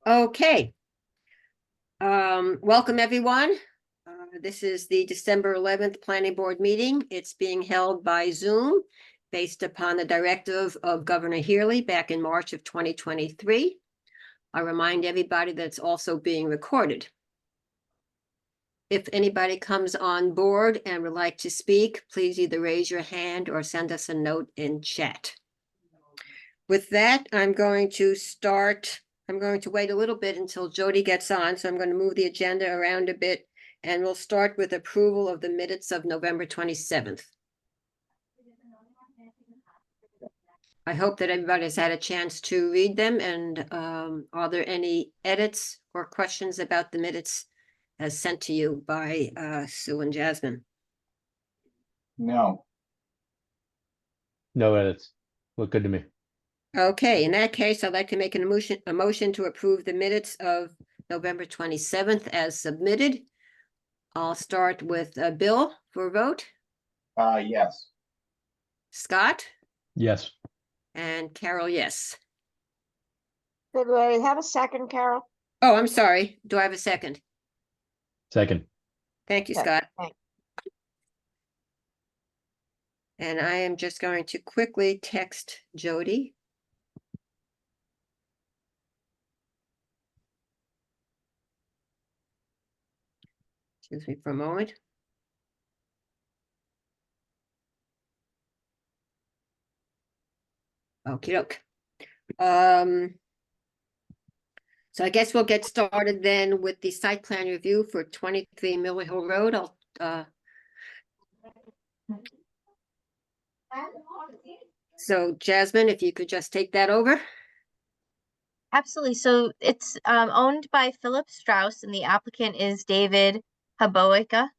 Okay. Welcome everyone. This is the December 11th Planning Board meeting. It's being held by Zoom based upon the directive of Governor Healy back in March of 2023. I remind everybody that it's also being recorded. If anybody comes on board and would like to speak, please either raise your hand or send us a note in chat. With that, I'm going to wait a little bit until Jody gets on, so I'm going to move the agenda around a bit, and we'll start with approval of the minutes of November 27th. I hope that everybody has had a chance to read them, and are there any edits or questions about the minutes as sent to you by Sue and Jasmine? No. No edits. Look good to me. Okay, in that case, I'd like to make a motion to approve the minutes of November 27th as submitted. I'll start with Bill for a vote. Yes. Scott Yes. and Carol, yes. Did we have a second, Carol? Oh, I'm sorry. Do I have a second? Second. Thank you, Okay, Scott. thanks. And I am just going to quickly text Jody. Excuse me for a moment. Okie doke. So I guess we'll get started then with the site plan review for 23 Miller Hill Road. So Jasmine, if you could just take that over. Absolutely. So it's owned by Philip Strauss, and the applicant is David Haboica.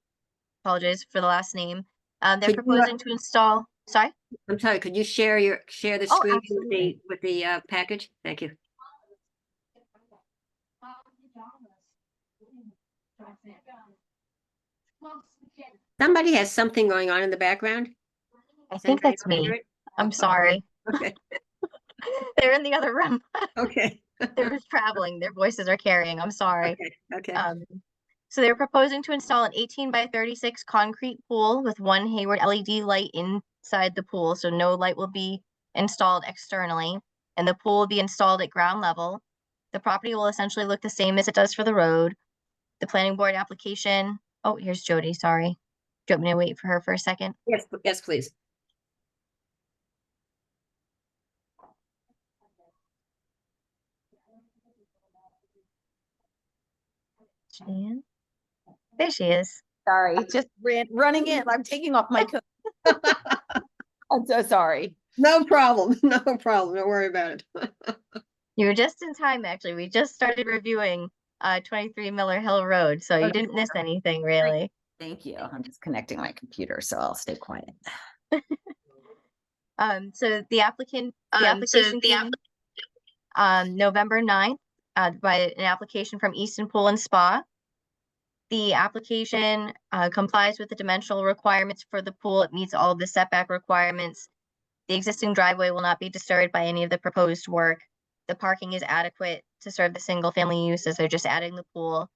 Apologize for the last name. They're Could you, proposing to install. Sorry. I'm sorry. Could you share the Oh, screen absolutely. with the package? Thank you. Somebody has something going on in the background. I think that's me. Hear it? I'm sorry. Okay. They're in the other room. Okay. They're just traveling. Their voices are carrying. I'm sorry. Okay. So they're proposing to install an 18 by 36 concrete pool with one Hayward LED light inside the pool. So no light will be installed externally, and the pool will be installed at ground level. The property will essentially look the same as it does for the road. The planning board application. Oh, here's Jody. Sorry. Do you want me to wait for her for a second? Yes, please. Jan? There she is. Sorry, just running in. I'm taking off my coat. I'm so sorry. No problem. No problem. Don't worry about it. You were just in time, actually. We just started reviewing 23 Miller Hill Road, so you didn't miss anything really. Thank you. I'm just connecting my computer, so I'll stay quiet. So the application came in, November 9th by an application from Easton Pool and Spa. The application complies with the dimensional requirements for the pool. It meets all of the setback requirements. The existing driveway will not be disturbed by any of the proposed work. The parking is adequate to serve the single family uses. They're just adding the pool.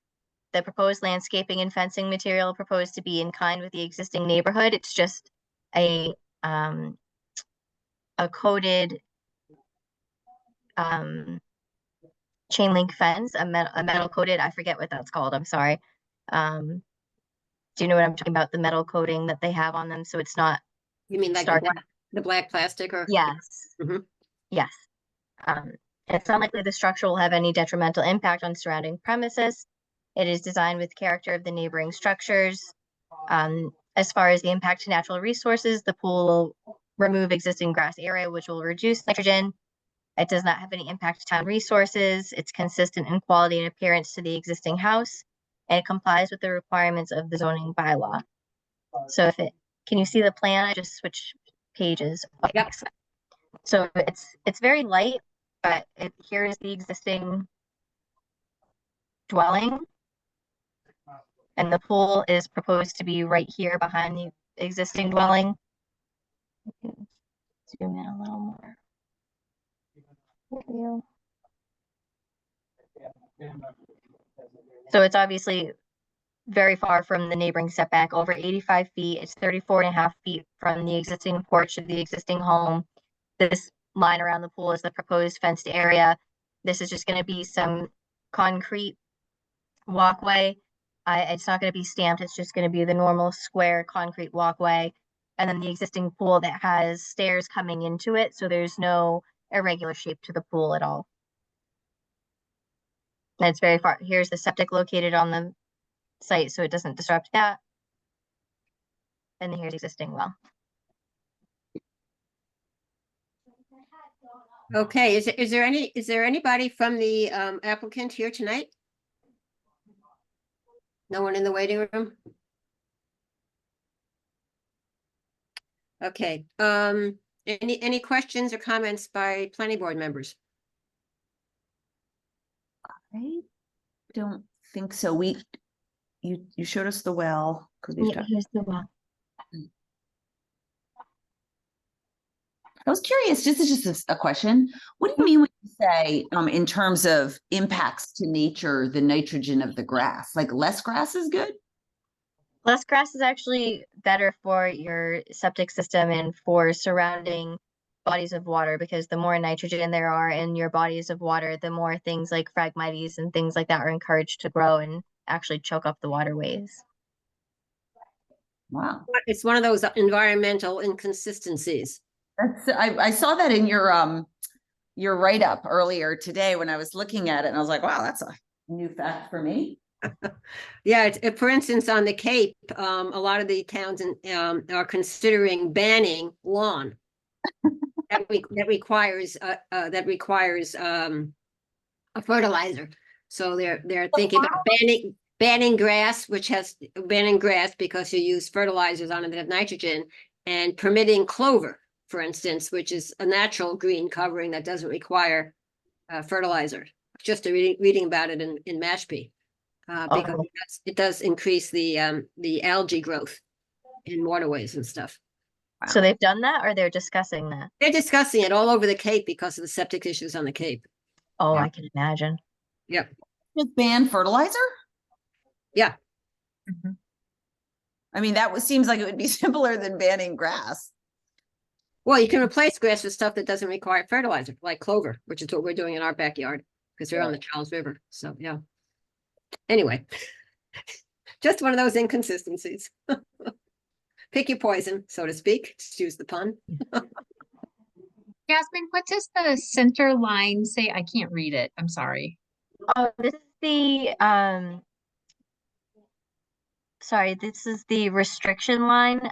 The proposed landscaping and fencing material proposed to be in kind with the existing neighborhood. It's just a coated chain link fence, a metal coated, I forget what that's called, I'm sorry. Do you know what I'm talking about? The metal coating that they have on them, so it's not. You mean like the black plastic or? Yes. Mhm. Yes. It's unlikely the structure will have any detrimental impact on surrounding premises. It is designed with character of the neighboring structures. As far as the impact to natural resources, the pool will remove existing grass area, which will reduce nitrogen. It does not have any impact to town resources. It's consistent in quality and appearance to the existing house, and it complies with the requirements of the zoning bylaw. So can you see the plan? I just switched pages. Yep. So it's very light, but here is the existing dwelling. And the pool is proposed to be right here behind the existing dwelling. Zoom in a little more. So it's obviously very far from the neighboring setback, over 85 feet. It's 34.5 feet from the existing porch of the existing home. This line around the pool is the proposed fenced area. This is just going to be some concrete walkway. It's not going to be stamped. It's just going to be the normal square concrete walkway. And then the existing pool that has stairs coming into it. So there's no irregular shape to the pool at all. And it's very far. Here's the septic located on the site, so it doesn't disrupt that. And here's the existing well. Okay, is there anybody from the applicant here tonight? No one in the waiting room? Okay, any questions or comments by planning board members? I don't think so. You showed us the well, because we've Yeah, talked. here's the well. I was curious, this is just a question. What do you mean when you say, in terms of impacts to nature, the nitrogen of the grass? Like less grass is good? Less grass is actually better for your septic system and for surrounding bodies of water, because the more nitrogen there are in your bodies of water, the more things like Phragmites and things like that are encouraged to grow and actually choke up the waterways. Wow. It's one of those environmental inconsistencies. I saw that in your write-up earlier today when I was looking at it, and I was like, wow, that's a new fact for me. Yeah, for instance, on the Cape, a lot of the towns are considering banning lawn. that requires a fertilizer. So they're thinking about banning grass, banning grass because you use fertilizers on it that have nitrogen, and permitting clover, for instance, which is a natural green covering that doesn't require fertilizer. Just reading about it in Mashpee, because it does increase the algae growth in waterways and stuff. So they've done that, or they're discussing that? They're discussing it all over the Cape because of the septic issues on the Cape. Oh, Yeah. I can imagine. Yep. Just ban fertilizer? Yeah. I mean, seems like it would be simpler than banning grass. Well, you can replace grass with stuff that doesn't require fertilizer, like clover, which is what we're doing in our backyard because we're on the Charles River. So, yeah. Anyway, just one of those inconsistencies. Pick your poison, so to speak. Excuse the pun. Jasmine, what does the center line say? I can't read it. I'm sorry. Oh, this is the restriction line.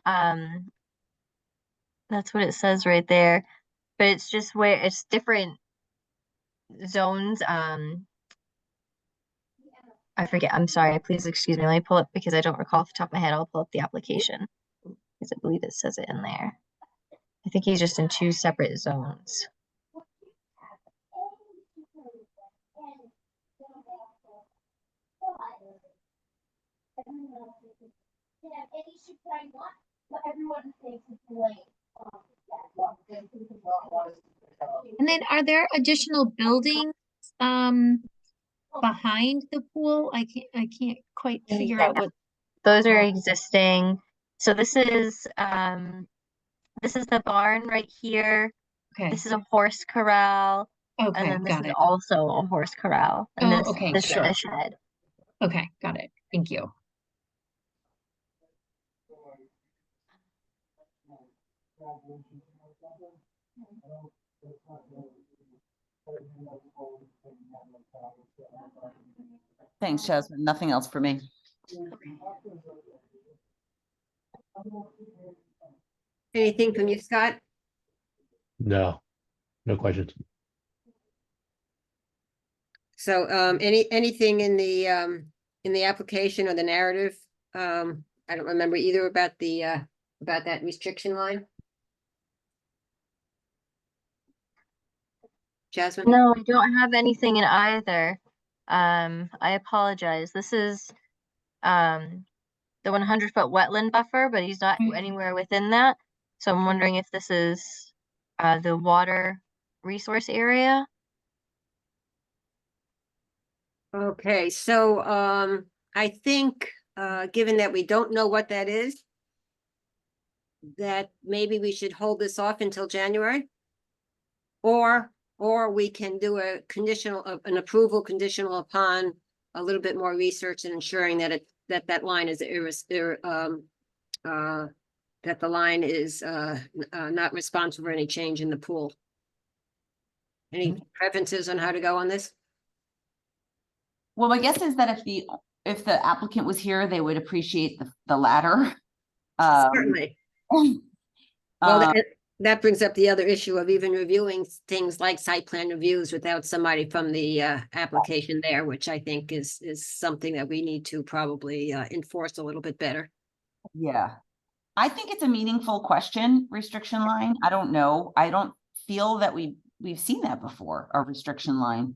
That's what it says right there. But it's just where it's different zones. I forget. I'm sorry. Please excuse me. Let me pull up, because I don't recall off the top of my head. I'll pull up the application because I believe it says it in there. I think he's just in 2 separate zones. And then are there additional buildings behind the pool? I can't quite figure out what. Those are existing. So this is the barn right here. Okay. This is a horse corral. And Okay, then this got is it. also a horse corral. And Oh, this okay, is sure. a shed. Okay, got it. Thank you. Thanks, Jasmine. Nothing else for me. Anything from you, Scott? No questions. So, anything in the application or the narrative? I don't remember either about that restriction line. Jasmine? No, I don't have anything in either. I apologize. This is the 100-foot wetland buffer, but he's not anywhere within that. So I'm wondering if this is the water resource area. Okay, so I think given that we don't know what that is, that maybe we should hold this off until January. Or we can do a conditional, an approval conditional upon a little bit more research and ensuring that that line is that the line is not responsible for any change in the pool. Any preferences on how to go on this? Well, my guess is that if the applicant was here, they would appreciate the latter. Certainly. Well, that brings up the other issue of even reviewing things like site plan reviews without somebody from the application there, which I think is something that we need to probably enforce a little bit better. Yeah. I think it's a meaningful question, restriction line. I don't know. I don't feel that we've seen that before, a restriction line.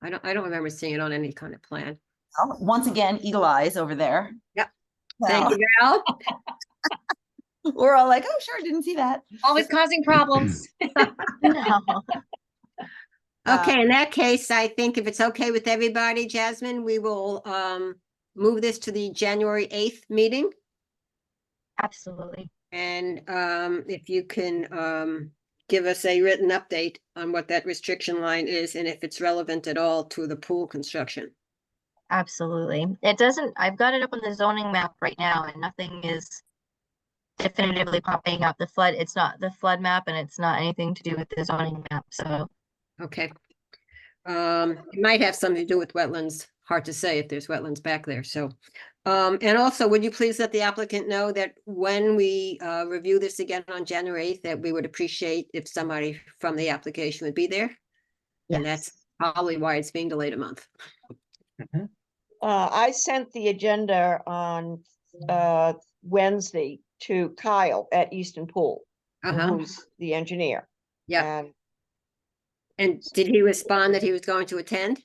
I don't remember seeing it on any kind of plan. Once again, eagle eyes over there. Yep. So, Thank you, Val. we're all like, oh, sure, didn't see that. Always causing problems. No. Okay, in that case, I think if it's okay with everybody, Jasmine, we will move this to the January 8th meeting. Absolutely. And if you can give us a written update on what that restriction line is and if it's relevant at all to the pool construction. Absolutely. It doesn't, I've got it up on the zoning map right now and nothing is definitively popping up. It's not the flood map and it's not anything to do with the zoning map, so. Okay. It might have something to do with wetlands. Hard to say if there's wetlands back there, so. And also, would you please let the applicant know that when we review this again on January 8th, that we would appreciate if somebody from the application would be there? And that's probably why it's being delayed a month. I sent the agenda on Wednesday to Kyle at Easton Pool, who's the engineer. Yeah. And And did he respond that he was going to attend?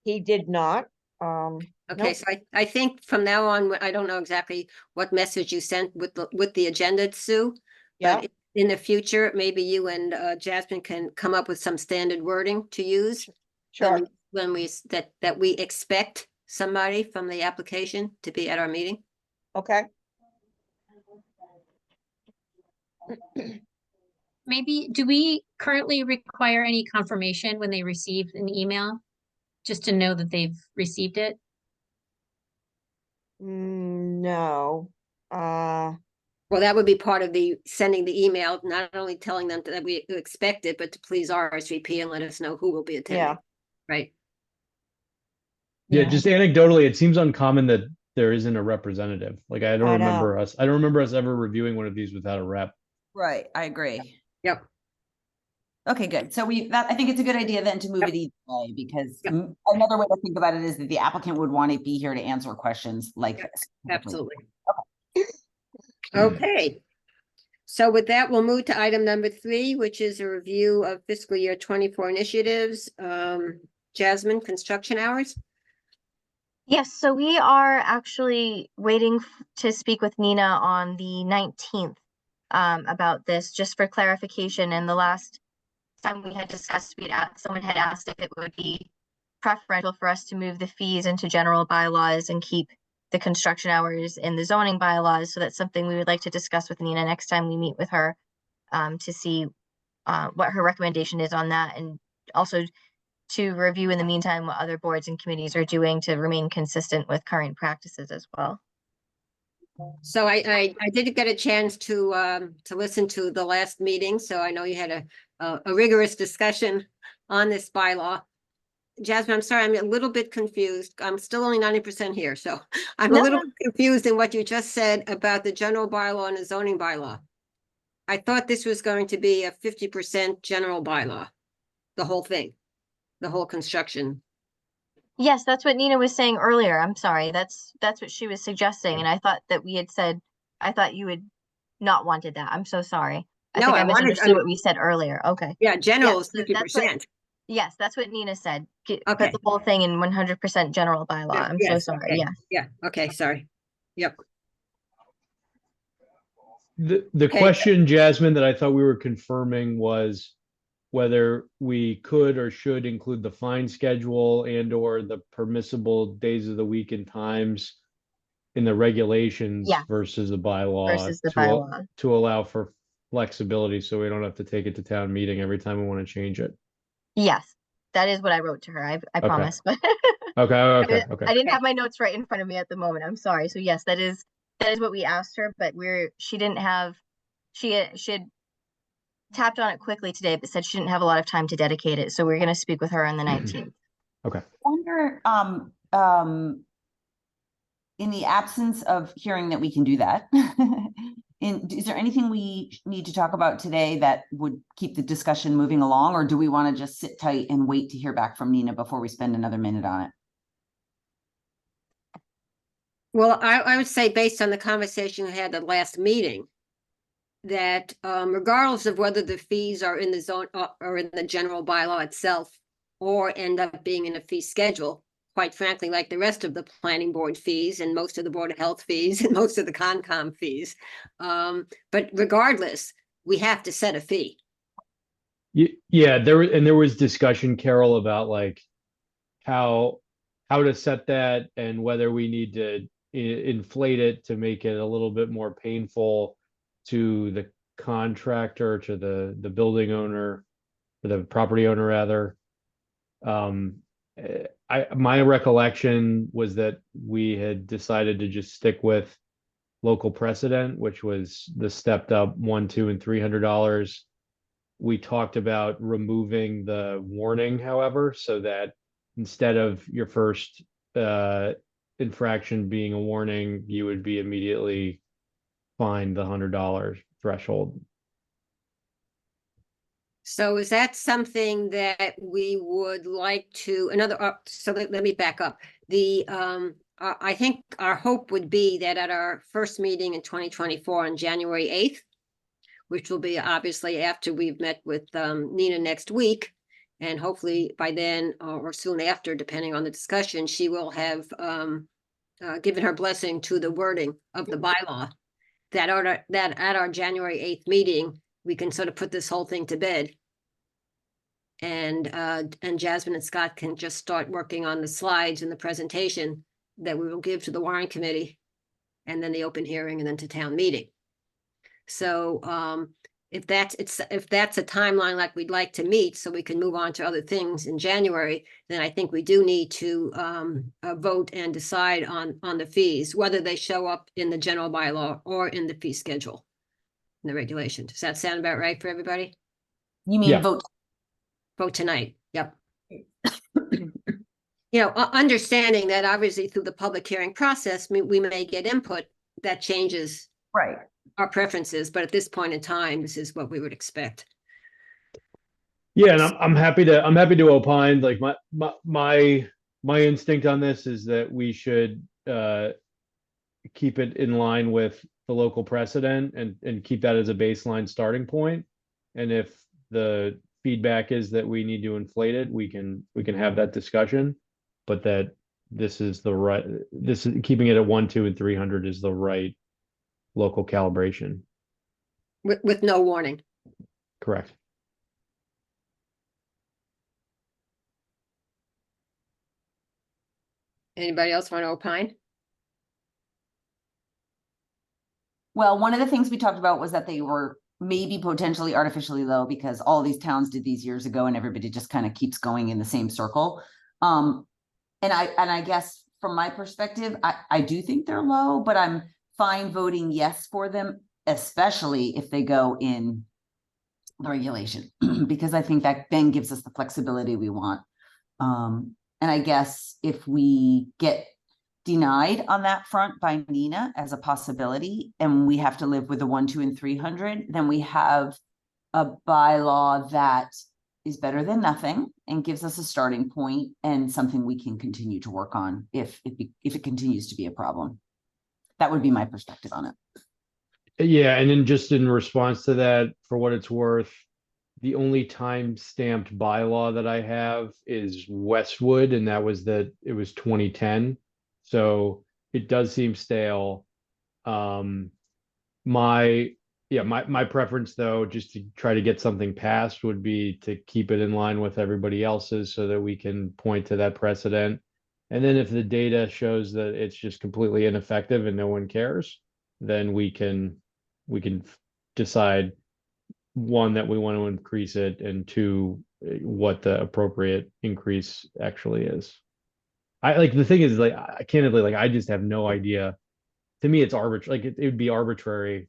he did not. Okay, Nope. so I think from now on, I don't know exactly what message you sent with the agenda, Sue. Yeah, But in the future, maybe you and Jasmine can come up with some standard wording to use. sure. When we that we expect somebody from the application to be at our meeting. Okay. Maybe, do we currently require any confirmation when they receive an email? Just to know that they've received it? No. Well, that would be part of the sending the email, not only telling them that we expect it, but to please RSVP and let us know who will be attending. Yeah. Right. Yeah, just anecdotally, it seems uncommon that there isn't a representative. Like I don't I know. remember us ever reviewing one of these without a rep. Right, I agree. Yep. Okay, good. So I think it's a good idea then to move Yep. it either way, because Yep. another way to think about it is that the applicant would want to be here to answer questions like Yep, this. Absolutely. Okay. So with that, we'll move to item number 3, which is a review of fiscal year 24 initiatives. Jasmine, construction hours. Yes, so we are actually waiting to speak with Nina on the 19th about this, just for clarification. And the last time we had discussed, someone had asked if it would be preferential for us to move the fees into general bylaws and keep the construction hours in the zoning bylaws. So that's something we would like to discuss with Nina next time we meet with her to see what her recommendation is on that, and also to review in the meantime what other boards and committees are doing to remain consistent with current practices as well. So I did get a chance to listen to the last meeting, so I know you had a rigorous discussion on this bylaw. Jasmine, I'm sorry, I'm a little bit confused. I'm still only 90% here, so I'm a No, little no. confused in what you just said about the general bylaw and the zoning bylaw. I thought this was going to be a 50% general bylaw, the whole thing, the whole construction. Yes, that's what Nina was saying earlier. I'm sorry. That's what she was suggesting. And I thought that we had said, I thought you had not wanted that. I'm so sorry. I No, think I I wanted- misunderstood what we said earlier. Okay. Yeah, general is Yes, that's what- 50%. Yes, that's what Nina said. Okay. Put the whole thing in 100% general bylaw. I'm so Yes, sorry. okay. Yeah. Yeah, okay, sorry. Yep. The Okay. question, Jasmine, that I thought we were confirming was whether we could or should include the fine schedule and or the permissible days of the week and times in the regulations Yeah. versus the bylaw Versus the to, bylaw. to allow for flexibility, so we don't have to take it to town meeting every time we want to change it. Yes, that is what I wrote to her. I promise, but Okay. I didn't have my notes right in front of me at the moment. I'm sorry. So yes, that is what we asked her, but she didn't have, she had tapped on it quickly today, but said she didn't have a lot of time to dedicate it. So we're going to speak with her on the 19th. Okay. Wonder, in the absence of hearing that we can do that, is there anything we need to talk about today that would keep the discussion moving along, or do we want to just sit tight and wait to hear back from Nina before we spend another minute on it? Well, I would say based on the conversation we had at the last meeting, that regardless of whether the fees are in the zone or in the general bylaw itself, or end up being in a fee schedule, quite frankly, like the rest of the planning board fees and most of the Board of Health fees and most of the Concom fees. But regardless, we have to set a fee. Yeah, there was discussion, Carol, about like how to set that and whether we need to inflate it to make it a little bit more painful to the contractor, to the building owner, or the property owner rather. My recollection was that we had decided to just stick with local precedent, which was the stepped up $100, $200, and $300. We talked about removing the warning, however, so that instead of your first infraction being a warning, you would be immediately fined the $100 threshold. So is that something that we would like to, so let me back up. I think our hope would be that at our first meeting in 2024 on January 8th, which will be obviously after we've met with Nina next week, and hopefully by then or soon after, depending on the discussion, she will have given her blessing to the wording of the bylaw, that at our January 8th meeting, we can sort of put this whole thing to bed. And Jasmine and Scott can just start working on the slides and the presentation that we will give to the warrant committee, and then the open hearing, and then to town meeting. So if that's a timeline like we'd like to meet, so we can move on to other things in January, then I think we do need to vote and decide on the fees, whether they show up in the general bylaw or in the fee schedule, in the regulation. Does that sound about right for everybody? You mean Yeah. vote tonight? Yep. Understanding that obviously through the public hearing process, we may get input that changes right? our preferences, but at this point in time, this is what we would expect. Yeah, and I'm happy to opine. Like my instinct on this is that we should keep it in line with the local precedent and keep that as a baseline starting point. And if the feedback is that we need to inflate it, we can have that discussion. But that this is keeping it at 100, 200, and 300 is the right local calibration. With no warning. Correct. Anybody else want to opine? Well, one of the things we talked about was that they were maybe potentially artificially low because all these towns did these years ago and everybody just kind of keeps going in the same circle. And I guess from my perspective, I do think they're low, but I'm fine voting yes for them, especially if they go in the regulation, because I think that then gives us the flexibility we want. And I guess if we get denied on that front by Nina as a possibility, and we have to live with the 100, 200, and 300, then we have a bylaw that is better than nothing and gives us a starting point and something we can continue to work on if it continues to be a problem. That would be my perspective on it. Yeah, and then just in response to that, for what it's worth, the only time-stamped bylaw that I have is Westwood, and that was it was 2010. So it does seem stale. My Yeah, my preference though, just to try to get something passed would be to keep it in line with everybody else's so that we can point to that precedent. And then if the data shows that it's just completely ineffective and no one cares, then we can decide, one, that we want to increase it, and two, what the appropriate increase actually is. I like, the thing is, like, I candidly, like, I just have no idea. To me, it's arbitrary. Like, it would be arbitrary.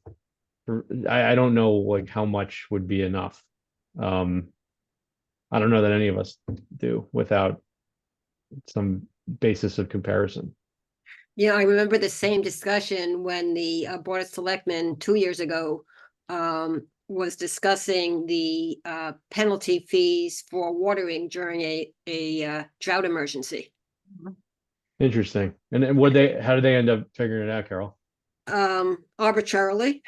I don't know, like, how much would be enough. I don't know that any of us do without some basis of comparison. Yeah, I remember the same discussion when the Board of Selectmen 2 years ago was discussing the penalty fees for watering during a drought emergency. Interesting. And then how did they end up figuring it out, Carol? Arbitrarily.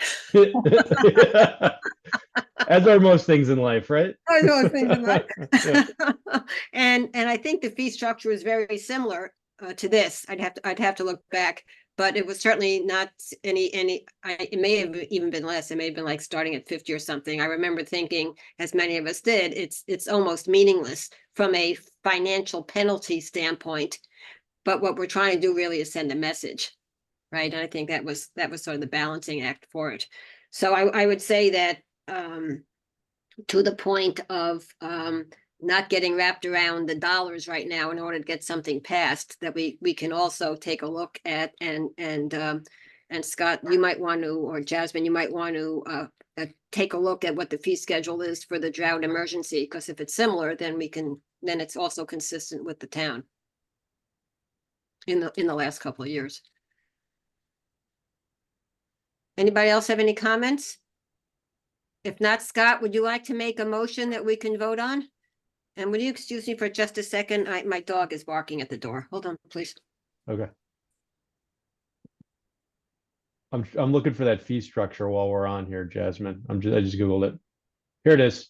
As are most things in life, right? I know, I was thinking that. Yeah. And I think the fee structure was very similar to this. I'd have to look back, but it was certainly not it may have even been less. It may have been like starting at 50 or something. I remember thinking, as many of us did, it's almost meaningless from a financial penalty standpoint. But what we're trying to do really is send a message, right? And I think that was sort of the balancing act for it. So I would say that to the point of not getting wrapped around the dollars right now in order to get something passed, that we can also take a look at, and Scott, you might want to, or Jasmine, you might want to take a look at what the fee schedule is for the drought emergency, because if it's similar, then it's also consistent with the town in the last couple of years. Anybody else have any comments? If not, Scott, would you like to make a motion that we can vote on? And would you excuse me for just a second? My dog is barking at the door. Hold on, please. Okay. I'm looking for that fee structure while we're on here, Jasmine. I just Googled it. Here it is.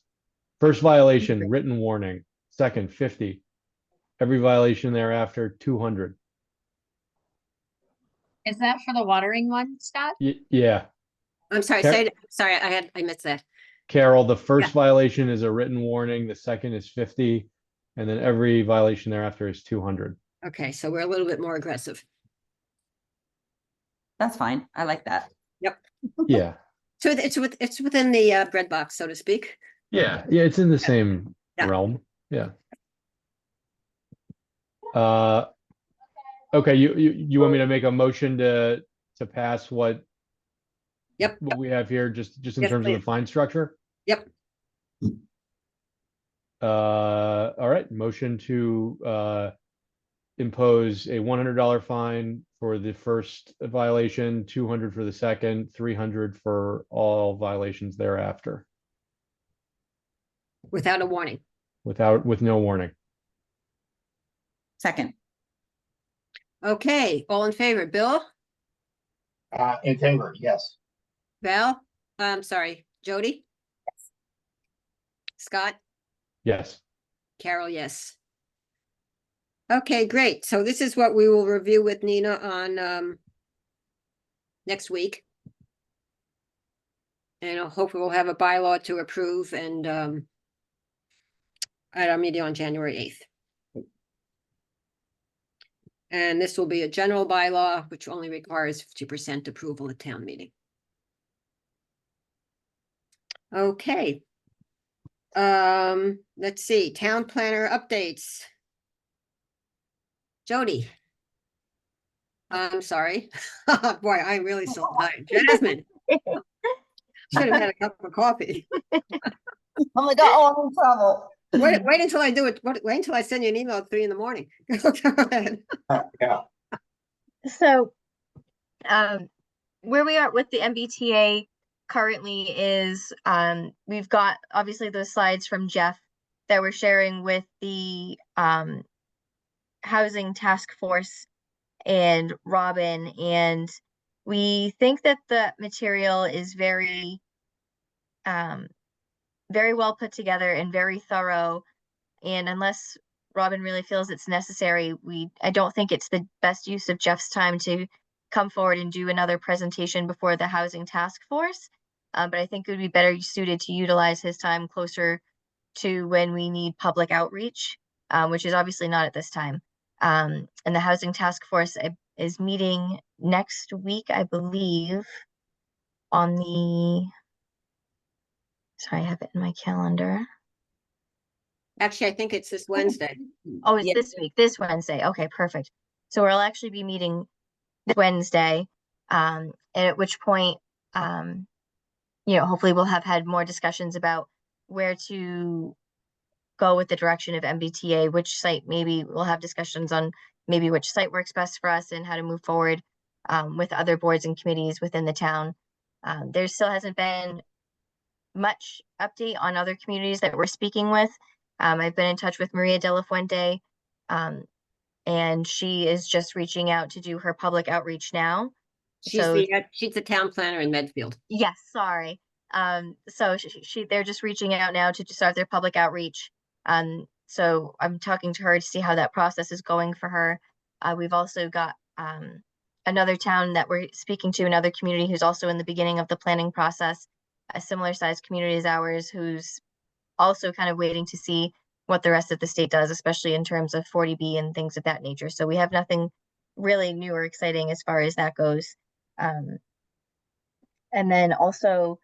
First violation, written warning. Second, 50. Every violation thereafter, 200. Is that for the watering one, Scott? Yeah. I'm sorry, sorry, I missed that. Carol, the first Yeah. violation is a written warning, the second is 50, and then every violation thereafter is 200. Okay, so we're a little bit more aggressive. That's fine. I like that. Yeah. So it's within the bread box, so to speak. Yeah, it's in the same Yeah. realm. Yeah. Okay, you want me to make a motion to pass what we have here, just in Yes, terms of please. the fine structure? Yep. All right, motion to impose a $100 fine for the first violation, 200 for the second, 300 for all violations thereafter, Without a warning. with no warning. Second, Okay, all in favor, Bill, In favor, yes. Val, I'm sorry, Jody? Scott? Yes. Carol, yes. Okay, great. So this is what we will review with Nina on next week. And hopefully we'll have a bylaw to approve and at our meeting on January 8th. And this will be a general bylaw, which only requires 50% approval at town meeting. Okay. Let's see, town planner updates. Jody. I'm sorry. Boy, I'm really so tired. Jasmine. Should have had a cup of coffee. Oh my God, I'm in trouble. Wait until I do it. Wait until I send you an email at 3 a.m. Go ahead. Yeah, So, where we are with the MBTA currently is, we've got obviously those slides from Jeff that we're sharing with the housing task force and Robin, and we think that the material is very well put together and very thorough. And unless Robin really feels it's necessary, I don't think it's the best use of Jeff's time to come forward and do another presentation before the housing task force. But I think it would be better suited to utilize his time closer to when we need public outreach, which is obviously not at this time. And the Housing Task Force is meeting next week, I believe, on the, sorry, I have it in my calendar. Actually, I think it's this Wednesday. Oh, it's Yeah. this week, this Wednesday. Okay, perfect. So we'll actually be meeting this Wednesday, and at which point, hopefully we'll have had more discussions about where to go with the direction of MBTA, which site, maybe we'll have discussions on maybe which site works best for us and how to move forward with other boards and committees within the town. There still hasn't been much update on other communities that we're speaking with. I've been in touch with Maria De La Fuente, and she is just reaching out to do her public outreach now. She's the town planner in Medfield. Yes, sorry. So they're just reaching out now to start their public outreach. So I'm talking to her to see how that process is going for her. We've also got another town that we're speaking to, another community who's also in the beginning of the planning process, a similar sized community as ours, who's also kind of waiting to see what the rest of the state does, especially in terms of 40B and things of that nature. So we have nothing really new or exciting as far as that goes. And then also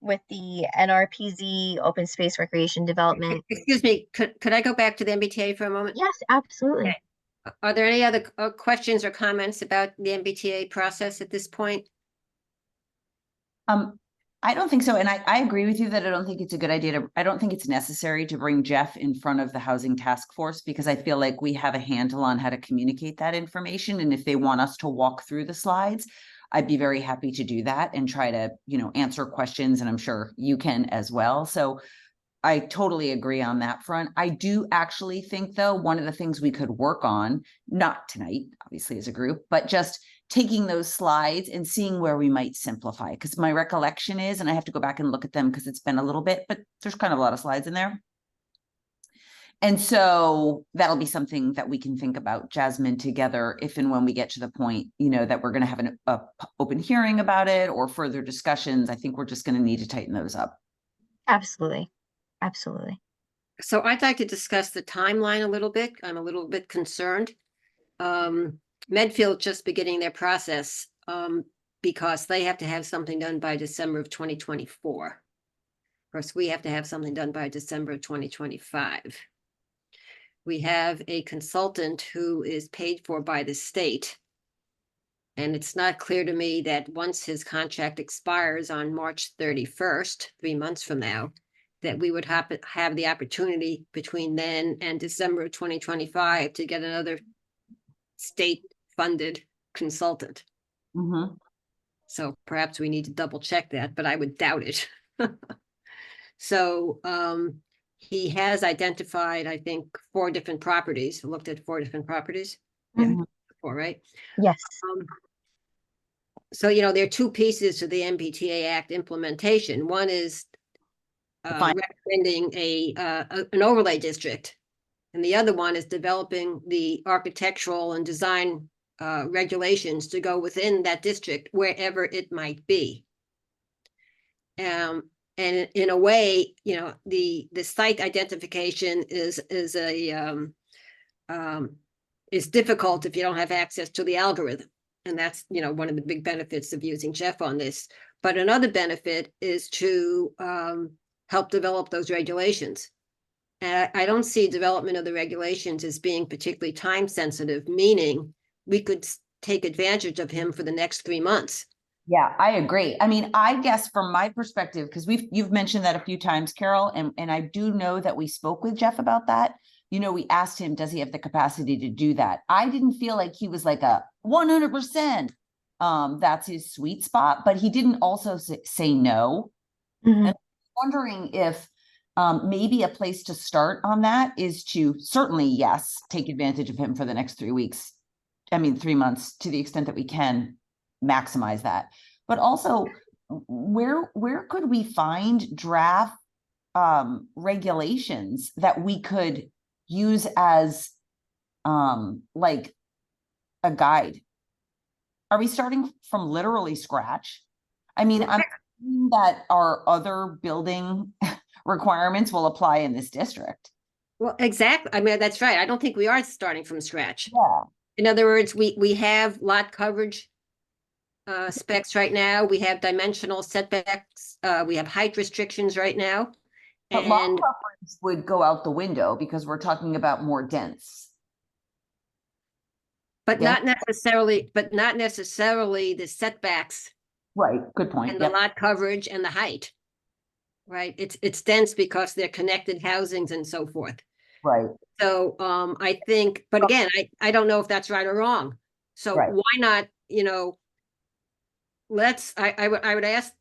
with the NRPZ open space recreation development. Excuse me, could I go back to the MBTA for a moment? Yes, absolutely. Okay. Are there any other questions or comments about the MBTA process at this point? I don't think so. And I agree with you that I don't think it's a good idea I don't think it's necessary to bring Jeff in front of the Housing Task Force, because I feel like we have a handle on how to communicate that information. And if they want us to walk through the slides, I'd be very happy to do that and try to, answer questions. And I'm sure you can as well. So I totally agree on that front. I do actually think, though, one of the things we could work on, not tonight, obviously as a group, but just taking those slides and seeing where we might simplify. Because my recollection is, and I have to go back and look at them because it's been a little bit, but there's kind of a lot of slides in there. And so that'll be something that we can think about, Jasmine, together, if and when we get to the point, that we're going to have an open hearing about it or further discussions. I think we're just going to need to tighten those up. Absolutely. Absolutely. So I'd like to discuss the timeline a little bit. I'm a little bit concerned. Medfield just beginning their process because they have to have something done by December of 2024. Of course, we have to have something done by December of 2025. We have a consultant who is paid for by the state. And it's not clear to me that once his contract expires on March 31st, 3 months from now, that we would have the opportunity between then and December of 2025 to get another state-funded consultant. Mm-hmm. So perhaps we need to double check that, but I would doubt it. So he has identified, I think, 4 different properties, looked at 4 different properties. Mhm. Yeah, 4, right? Yes. So, there are 2 pieces to the MBTA Act implementation. One is recommending an overlay district. And the other one is developing the architectural and design regulations to go within that district, wherever it might be. And in a way, the site identification is difficult if you don't have access to the algorithm. And that's, one of the big benefits of using Jeff on this. But another benefit is to help develop those regulations. And I don't see development of the regulations as being particularly time sensitive, meaning we could take advantage of him for the next 3 months. Yeah, I agree. I mean, I guess from my perspective, because you've mentioned that a few times, Carol, and I do know that we spoke with Jeff about that. We asked him, does he have the capacity to do that? I didn't feel like he was like a 100%. That's his sweet spot, but he didn't also say no. Mm-hmm. And I'm wondering if maybe a place to start on that is to certainly, yes, take advantage of him for the next 3 weeks. 3 months, to the extent that we can maximize that. But also, where could we find draft regulations that we could use as like a guide? Are we starting from literally scratch? I'm that our other building requirements will apply in this district. Well, exactly. I mean, that's right. I don't think we are starting from scratch. Yeah. In other words, we have lot coverage specs right now. We have dimensional setbacks. We have height restrictions right now. But lot And coverage would go out the window because we're talking about more dense. but Yeah. not necessarily the setbacks Right, good point. and the Yep. lot coverage and the height. Right? It's dense because they're connected housings and so forth. Right. So I think, but again, I don't know if that's right or wrong. So Right. why not, I would ask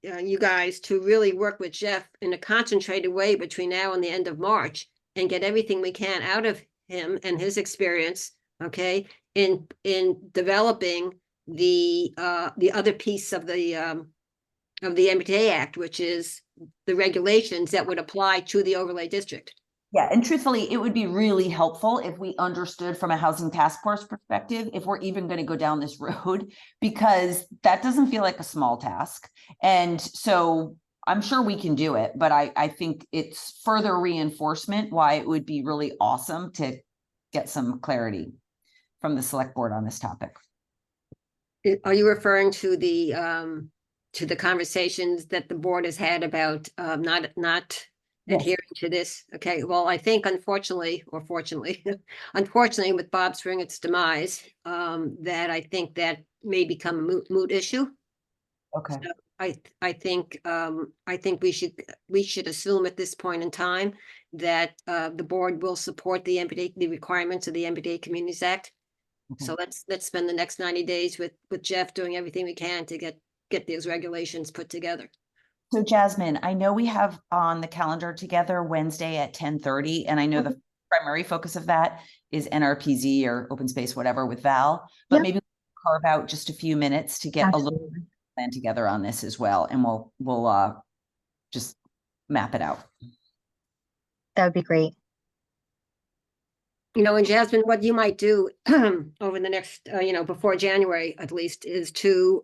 you guys to really work with Jeff in a concentrated way between now and the end of March and get everything we can out of him and his experience, okay, in developing the other piece of the MBTA Act, which is the regulations that would apply to the overlay district. Yeah, and truthfully, it would be really helpful if we understood from a housing task force perspective, if we're even going to go down this road, because that doesn't feel like a small task. And so I'm sure we can do it, but I think it's further reinforcement why it would be really awesome to get some clarity from the select board on this topic. Are you referring to the conversations that the board has had about not Yes. adhering to this? Okay, well, I think unfortunately, or fortunately, unfortunately with Bob Springett's demise, that I think that may become a moot issue. Okay. So I think we should assume at this point in time that the board will support the requirements of the MBTA Communities Act. Okay. So let's spend the next 90 days with Jeff doing everything we can to get these regulations put together. So Jasmine, I know we have on the calendar together Wednesday at 10:30, and I know the primary focus of that is NRPZ or open space, whatever, with Val, but Yep. maybe carve out just a few minutes to get a little Absolutely. plan together on this as well, and we'll just map it out. That would be great. And Jasmine, what you might do over the next, before January at least, is to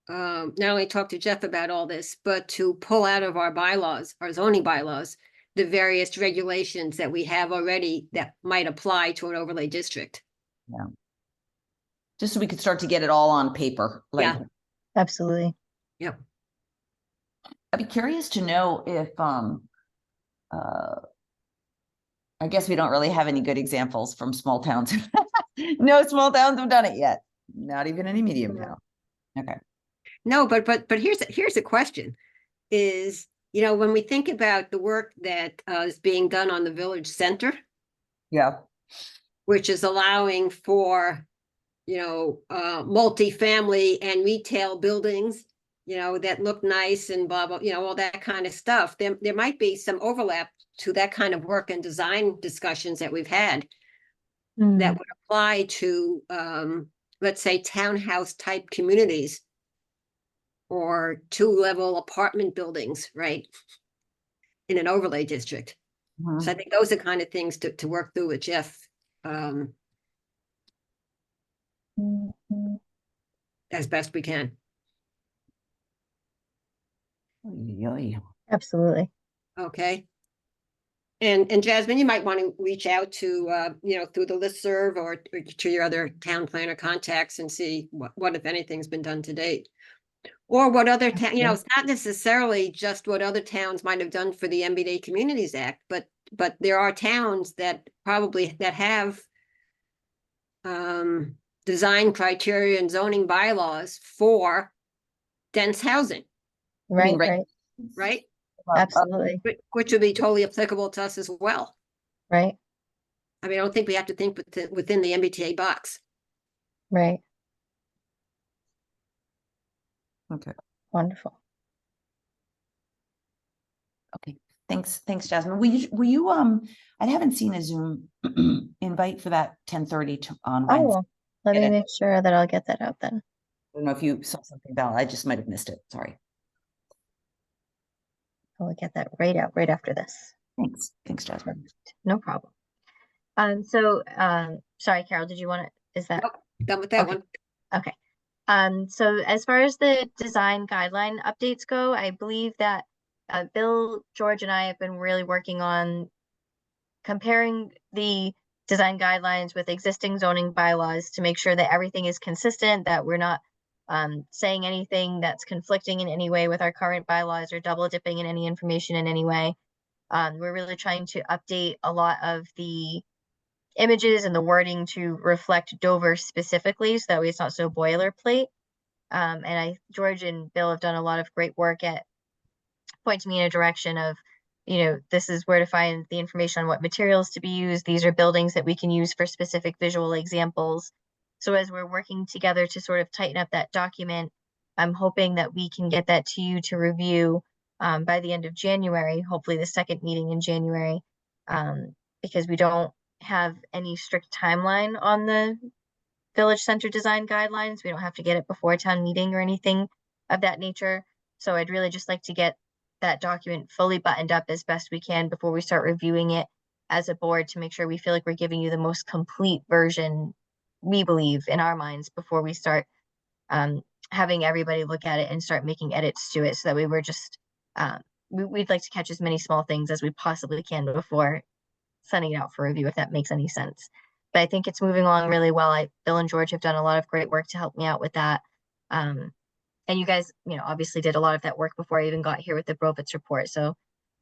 not only talk to Jeff about all this, but to pull out of our bylaws, our zoning bylaws, the various regulations that we have already that might apply to an overlay district. Just so we could start to get it all on paper. Yeah. Absolutely. Yep. I'd be curious to know if I guess we don't really have any good examples from small towns. No small towns have done it yet. Not even any medium town. Okay. No, but here's a question is, when we think about the work that is being done on the village center, Yeah. which is allowing for, multifamily and retail buildings, that look nice and blah, blah, all that kind of stuff. There might be some overlap to that kind of work and design discussions that we've had that would apply to, let's say, townhouse type communities or 2-level apartment buildings, right? In an overlay district. Mhm. So I think those are kind of things to work through with Jeff. As best we can. Oy-oy. Absolutely. Okay. And Jasmine, you might want to reach out to, through the listserv or to your other town planner contacts and see what if anything's been done to date. Or what other town, it's not necessarily just what other towns might have done for the MBTA Communities Act, but there are towns that have design criteria and zoning bylaws for dense housing, Right, right. right. right? Absolutely. Which would be totally applicable to us as well. Right, I mean, I don't think we have to think within the MBTA box. right. Okay. Wonderful. Okay. Thanks, Jasmine. Will you I haven't seen a Zoom invite for that 10:30 on Wednesday. Oh, let Get me it. make sure that I'll get that out then. I don't know if you saw something, Val. I just might have missed it. Sorry. I'll get that right out right after this. Thanks, Jasmine. No problem. Sorry, Carol, did you want to, is that? Nope. Done with that Okay. one. Okay. So as far as the design guideline updates go, I believe that Bill, George, and I have been really working on comparing the design guidelines with existing zoning bylaws to make sure that everything is consistent, that we're not saying anything that's conflicting in any way with our current bylaws or double dipping in any information in any way. We're really trying to update a lot of the images and the wording to reflect Dover specifically, so that way it's not so boilerplate. And George and Bill have done a lot of great work at pointing me in a direction of, this is where to find the information on what materials to be used. These are buildings that we can use for specific visual examples. So as we're working together to sort of tighten up that document, I'm hoping that we can get that to you to review by the end of January, hopefully the second meeting in January, because we don't have any strict timeline on the village center design guidelines. We don't have to get it before town meeting or anything of that nature. So I'd really just like to get that document fully buttoned up as best we can before we start reviewing it as a board, to make sure we feel like we're giving you the most complete version, we believe, in our minds, before we start having everybody look at it and start making edits to it, so that we were just we'd like to catch as many small things as we possibly can before sending it out for review, if that makes any sense. But I think it's moving along really well. Bill and George have done a lot of great work to help me out with that. And you guys, obviously did a lot of that work before I even got here with the Brovitz report. So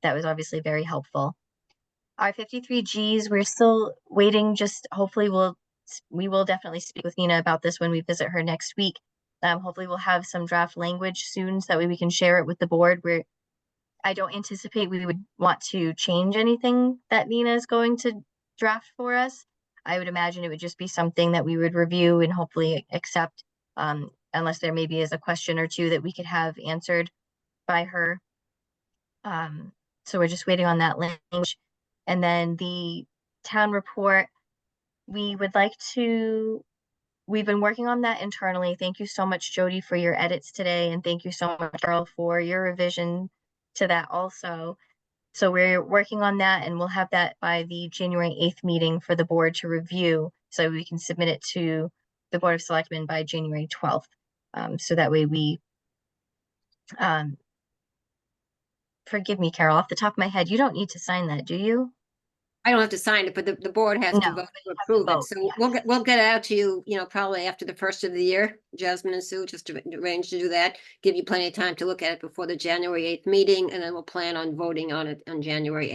that was obviously very helpful. Our 53Gs, we're still waiting. Just hopefully we will definitely speak with Nina about this when we visit her next week. Hopefully we'll have some draft language soon, so that way we can share it with the board. I don't anticipate we would want to change anything that Nina is going to draft for us. I would imagine it would just be something that we would review and hopefully accept, unless there maybe is a question or two that we could have answered by her. So we're just waiting on that language. And then the town report, we've been working on that internally. Thank you so much, Jody, for your edits today. And thank you so much, Carol, for your revision to that also. So we're working on that, and we'll have that by the January 8th meeting for the board to review, so we can submit it to the Board of Selectmen by January 12th. So that way we, forgive me, Carol, off the top of my head, you don't need to sign that, do you? I don't have to sign it, but the board has to No, vote to approve it. vote, So yes. we'll get it out to you, probably after the first of the year, Jasmine and Sue, just to arrange to do that. Give you plenty of time to look at it before the January 8th meeting, and then we'll plan on voting on it on January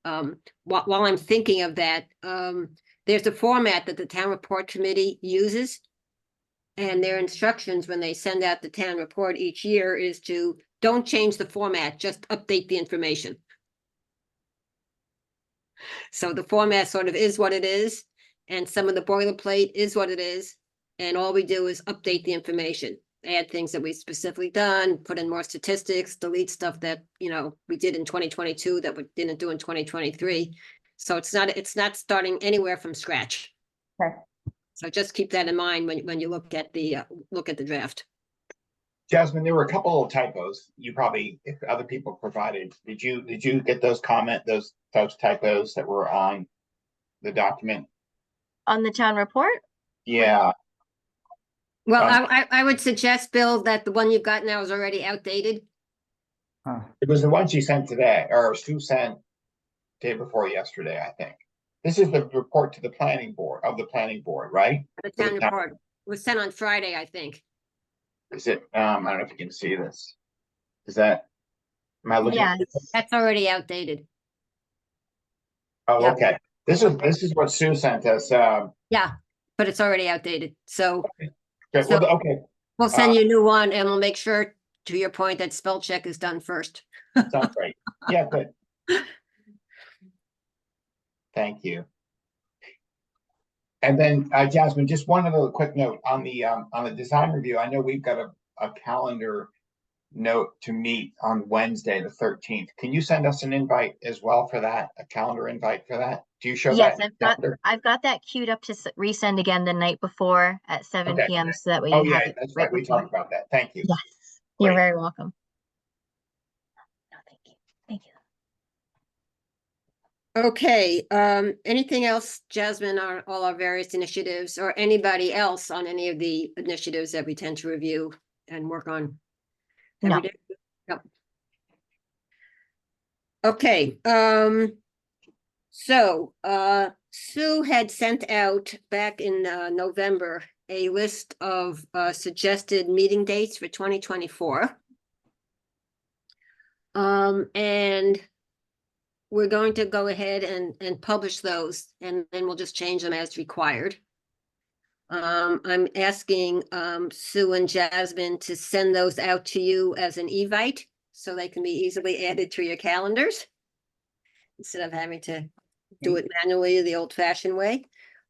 8th. While I'm thinking of that, there's a format that the town report committee uses. And their instructions when they send out the town report each year is to don't change the format, just update the information. So the format sort of is what it is, and some of the boilerplate is what it is. And all we do is update the information, add things that we specifically done, put in more statistics, delete stuff that, we did in 2022 that we didn't do in 2023. So it's not starting anywhere from scratch. Okay. So just keep that in mind when you look at the draft. Jasmine, there were a couple of typos. You probably, if other people provided, did you get those typos that were on the document? On the town report? Yeah. Well, I would suggest, Bill, that the one you've got now is already outdated. It was the one she sent today, or Sue sent day before yesterday, I think. This is the report to the planning board, right? The town report was sent on Friday, I think. Is it, I don't know if you can see this. Am I looking? Yes. That's already outdated. Oh, Yeah. okay. This is what Sue sent us. Yeah, but it's already outdated. So Okay, So- well, okay, we'll send you a new one, and we'll make sure, to your point, that spell check is done first. sounds great. Yeah, good. Thank you. And then, Jasmine, just one other quick note on the design review. I know we've got a calendar note to meet on Wednesday, the 13th. Can you send us an invite as well for that? A calendar invite for that? Do you show Yes, that? in the calendar? I've got that queued up to resend again the night before at 7 Okay. PM, so that way Oh, you yeah, have it that's right right. We before. talked about that. Thank you. Yes, you're Great. very welcome. No, thank you. Thank you. Okay, anything else, Jasmine, on all our various initiatives, or anybody else on any of the initiatives that we tend to review and work on No. every day? Yep. Okay, so, Sue had sent out back in, November, a list of, suggested meeting dates for 2024. And we're going to go ahead and publish those, and then we'll just change them as required. I'm asking, Sue and Jasmine to send those out to you as an evite, so they can be easily added to your calendars, instead of having to do it manually the old-fashioned way.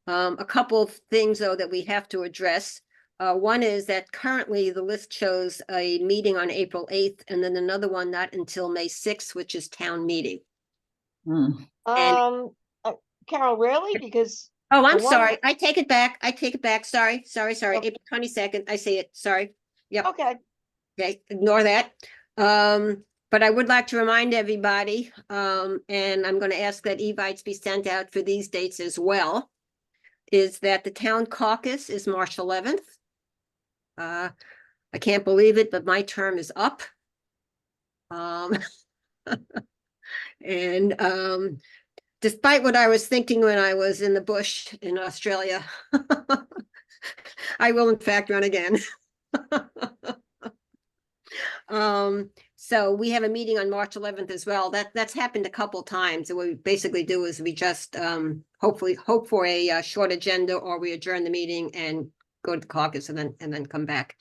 A couple of things, though, that we have to address. One is that currently the list shows a meeting on April 8th, and then another one not until May 6th, which is town meeting. Hmm. And- Carol, really? Because Oh, I'm the one- sorry. I take it back. I take it back. Sorry. Okay. April 22nd. I see it. Sorry. Yep. okay, Okay, ignore that. But I would like to remind everybody, and I'm gonna ask that evites be sent out for these dates as well, is that the town caucus is March 11th. I can't believe it, but my term is up. And despite what I was thinking when I was in the bush in Australia, I will in fact run again. So we have a meeting on March 11th as well. That's happened a couple times. And what we basically do is we just hopefully hope for a short agenda, or we adjourn the meeting and go to the caucus and then come back.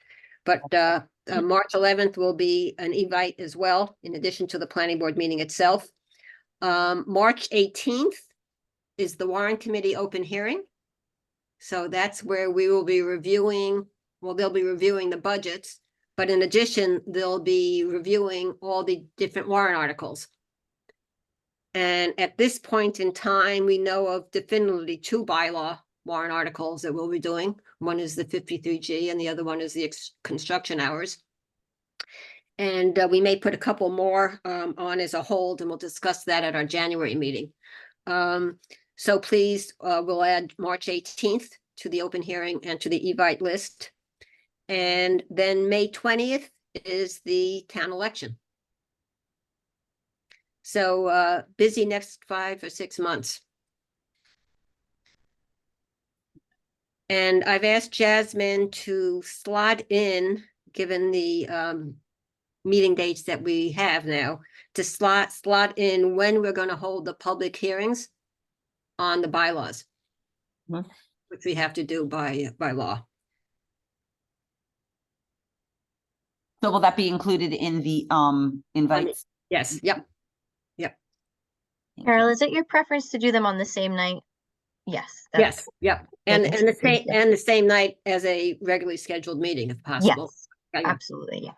But March 11th will be an evite as well, in addition to the planning board meeting itself. March 18th is the warrant committee open hearing. So that's where we will be reviewing, well, they'll be reviewing the budgets, but in addition, they'll be reviewing all the different warrant articles. And at this point in time, we know of definitively 2 bylaw warrant articles that we'll be doing. One is the 53G and the other one is the construction hours. And we may put a couple more on as a hold, and we'll discuss that at our January meeting. So please, we'll add March 18th to the open hearing and to the evite list. And then May 20th is the town election. So busy next 5 or 6 months. And I've asked Jasmine to slot in, given the meeting dates that we have now, to slot in when we're going to hold the public hearings on the bylaws, which we have to do by law. So will that be included in the invites? Yes, yep. Thank Carol, you. is it your preference to do them on the same night? Yes. that's- Yes, yep. And the same night as a regularly scheduled meeting, if possible. Yes, Yeah, yeah. absolutely, yes.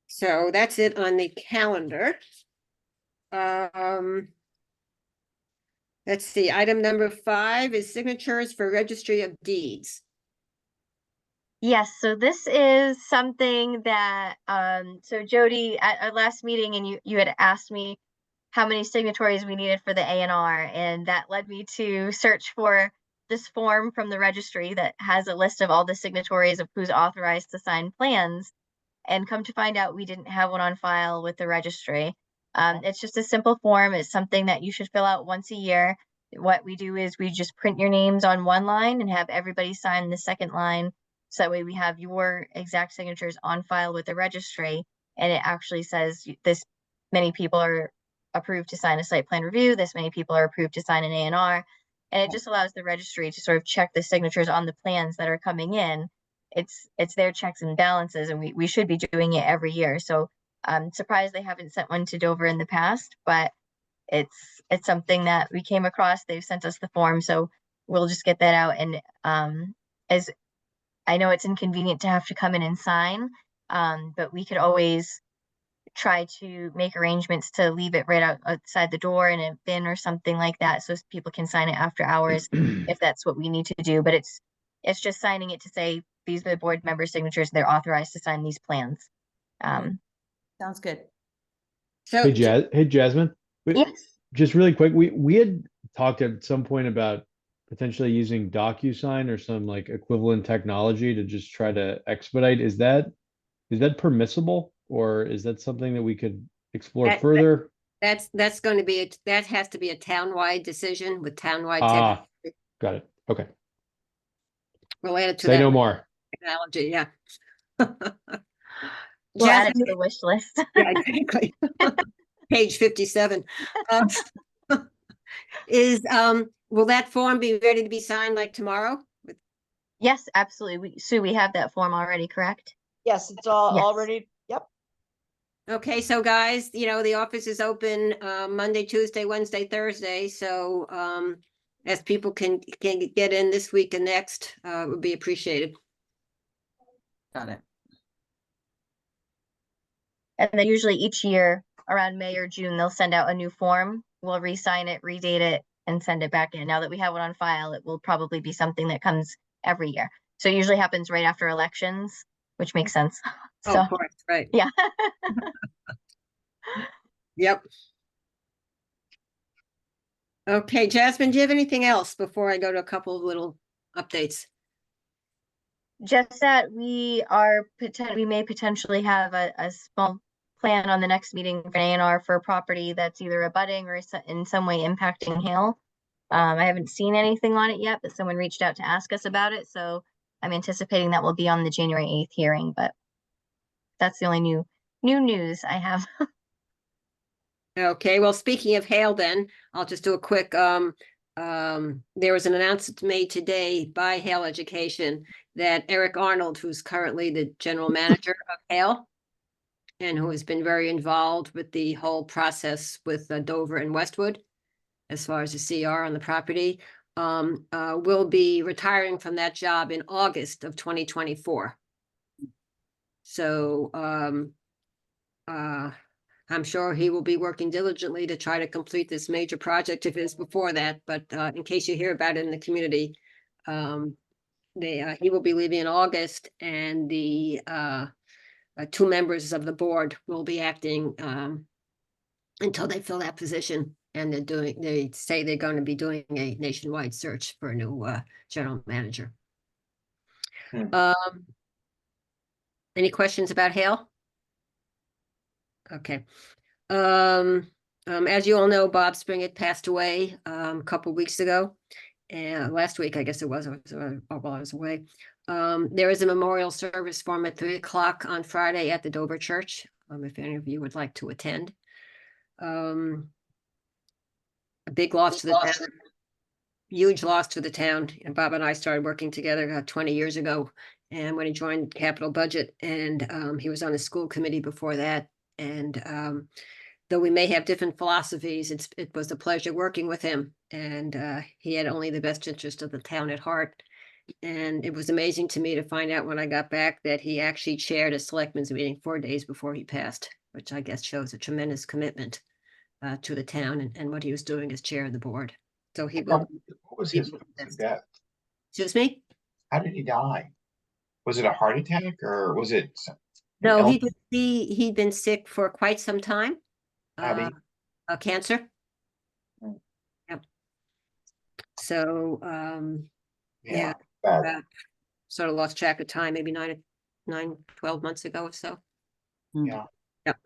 So that's it on the calendar. Let's see, item number 5 is signatures for registry of deeds. Yes, so this is something that, so Jody, at our last meeting, and you had asked me how many signatories we needed for the A&R, and that led me to search for this form from the registry that has a list of all the signatories of who's authorized to sign plans, and come to find out we didn't have one on file with the registry. It's just a simple form. It's something that you should fill out once a year. What we do is we just print your names on one line and have everybody sign the second line. So that way we have your exact signatures on file with the registry, and it actually says this many people are approved to sign a site plan review, this many people are approved to sign an A&R, and it just allows the registry to sort of check the signatures on the plans that are coming in. It's their checks and balances, and we should be doing it every year. So I'm surprised they haven't sent one to Dover in the past, but it's something that we came across. They've sent us the form, so we'll just get that out. And as I know it's inconvenient to have to come in and sign, but we could always try to make arrangements to leave it right outside the door in a bin or something like that, so people can sign it after hours if that's what we need to do. But it's just signing it to say these are the board member signatures, they're authorized to sign these plans. Sounds good. So, Hey Jasmine, Yes. just really quick, we had talked at some point about potentially using DocuSign or some like equivalent technology to just try to expedite. Is that permissible, or is that something that we could explore That- further? that's going to be, that has to be a townwide decision with townwide Ah, got it. Okay. related to Say that no more. technology, yeah. We'll add it to Jasmine, the wish list. yeah, exactly. Page 57. Um, will that form be ready to be signed like tomorrow? Yes, absolutely. Sue, we have that form already, correct? Yes, it's all Yes. already, yep. Okay, so guys, the office is open Monday, Tuesday, Wednesday, Thursday, so as people can get in this week and next, it would be appreciated. Got it. And then usually each year around May or June, they'll send out a new form. We'll re-sign it, redate it, and send it back in. Now that we have it on file, it will probably be something that comes every year. So it usually happens right after elections, which makes sense. Oh, So, of course, right. yeah. Yep. Okay, Jasmine, do you have anything else before I go to a couple of little updates? Just that we may potentially have a small plan on the next meeting for A&R for a property that's either abutting or in some way impacting Hale. I haven't seen anything on it yet, but someone reached out to ask us about it, so I'm anticipating that will be on the January 8th hearing, but that's the only new news I have. Okay, well, speaking of Hale then, I'll just do a quick, there was an announcement made today by Hale Education that Eric Arnold, who's currently the general manager of Hale and who has been very involved with the whole process with Dover and Westwood, as far as the CR on the property, will be retiring from that job in August of 2024. So, I'm sure he will be working diligently to try to complete this major project if it's before that, but in case you hear about it in the community, he will be leaving in August, and the two members of the board will be acting until they fill that position. And they say they're going to be doing a nationwide search for a new general manager. Any questions about Hale? Okay. As you all know, Bob Springett passed away a couple weeks ago, and last week, I guess it was, while I was away. There is a memorial service for him at 3 o'clock on Friday at the Dover Church, if any of you would like to attend. A big loss to the town, huge loss to the town. And Bob and I started working together 20 years ago, and when he joined Capital Budget, and he was on the school committee before that. And though we may have different philosophies, it was a pleasure working with him, and he had only the best interest of the town at heart. And it was amazing to me to find out when I got back that he actually chaired a selectmen's meeting 4 days before he passed, which I guess shows a tremendous commitment to the town and what he was doing as chair of the board. So he will. What was his death? Excuse me? How did he die? Was it a heart attack or was it? No, he'd been sick for quite some time. Abby? Cancer. Hmm. Yep. So, yeah, bad. sort of lost track of time, maybe 12 months ago or so. Yeah. Yep.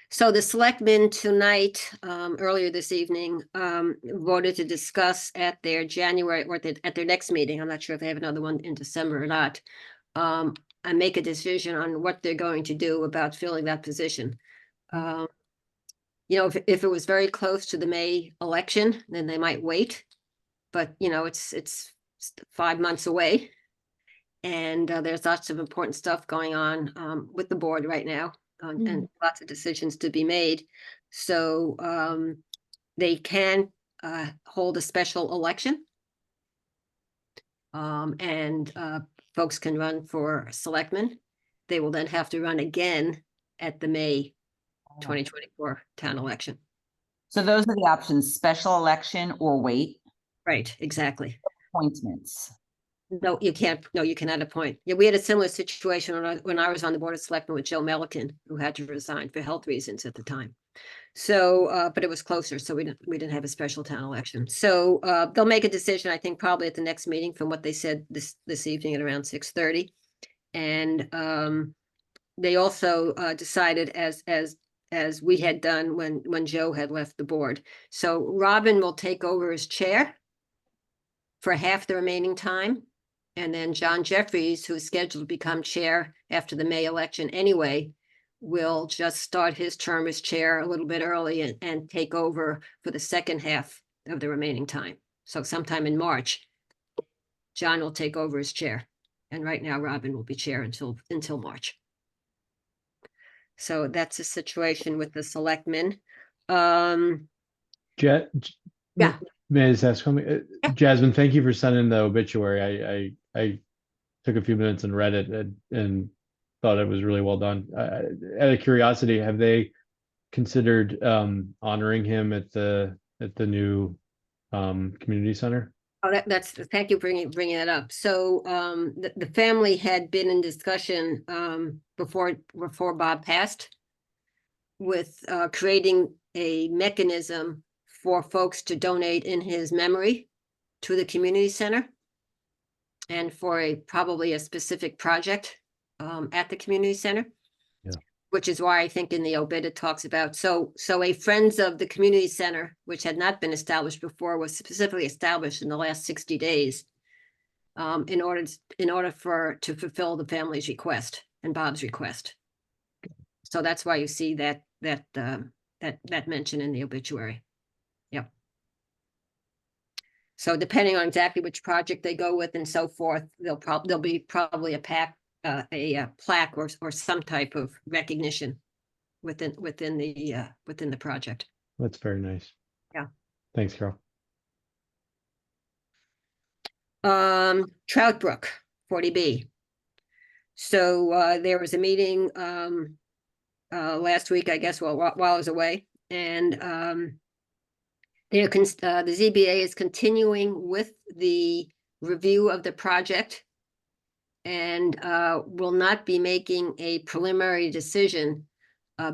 So the selectmen tonight, earlier this evening, voted to discuss at their January or at their next meeting. I'm not sure if they have another one in December or not. And make a decision on what they're going to do about filling that position. If it was very close to the May election, then they might wait. But it's 5 months away, and there's lots of important stuff going on with the board right now, and lots of decisions to be made. So they can hold a special election, and folks can run for selectmen. They will then have to run again at the May 2024 town election. So those are the options: special election or wait. Right, exactly. Appointments. No, you can't, no, you cannot appoint. Yeah, we had a similar situation when I was on the Board of Selectmen with Joe Melican, who had to resign for health reasons at the time. So, but it was closer, so we didn't have a special town election. So, they'll make a decision, I think, probably at the next meeting from what they said this evening at around 6:30. And, they also, decided as we had done when Joe had left the board. So Robin will take over as chair for half the remaining time. And then John Jeffries, who's scheduled to become chair after the May election anyway, will just start his term as chair a little bit early and take over for the second half of the remaining time. So sometime in March, John will take over as chair. And right now Robin will be chair until March. So that's the situation with the selectmen. Ja- Yeah. May I just ask something? Jasmine, thank you for sending the obituary. I took a few minutes and read it and thought it was really well done. Out of curiosity, have they considered honoring him at the new community center? Oh, thank you for bringing that up. So, the family had been in discussion, before Bob passed with, creating a mechanism for folks to donate in his memory to the community center and for probably a specific project, at the community center. Yeah. Which is why I think in the obit it talks about, so a Friends of the Community Center, which had not been established before, was specifically established in the last 60 days. In order to fulfill the family's request and Bob's request. So that's why you see that mention in the obituary. Yep. So depending on exactly which project they go with and so forth, there'll be probably a plaque or some type of recognition within the project. That's very nice. Yeah. Thanks, Carol. Trout Brook, 40B. So, there was a meeting, last week, I guess, while I was away, and, the ZBA is continuing with the review of the project and, will not be making a preliminary decision,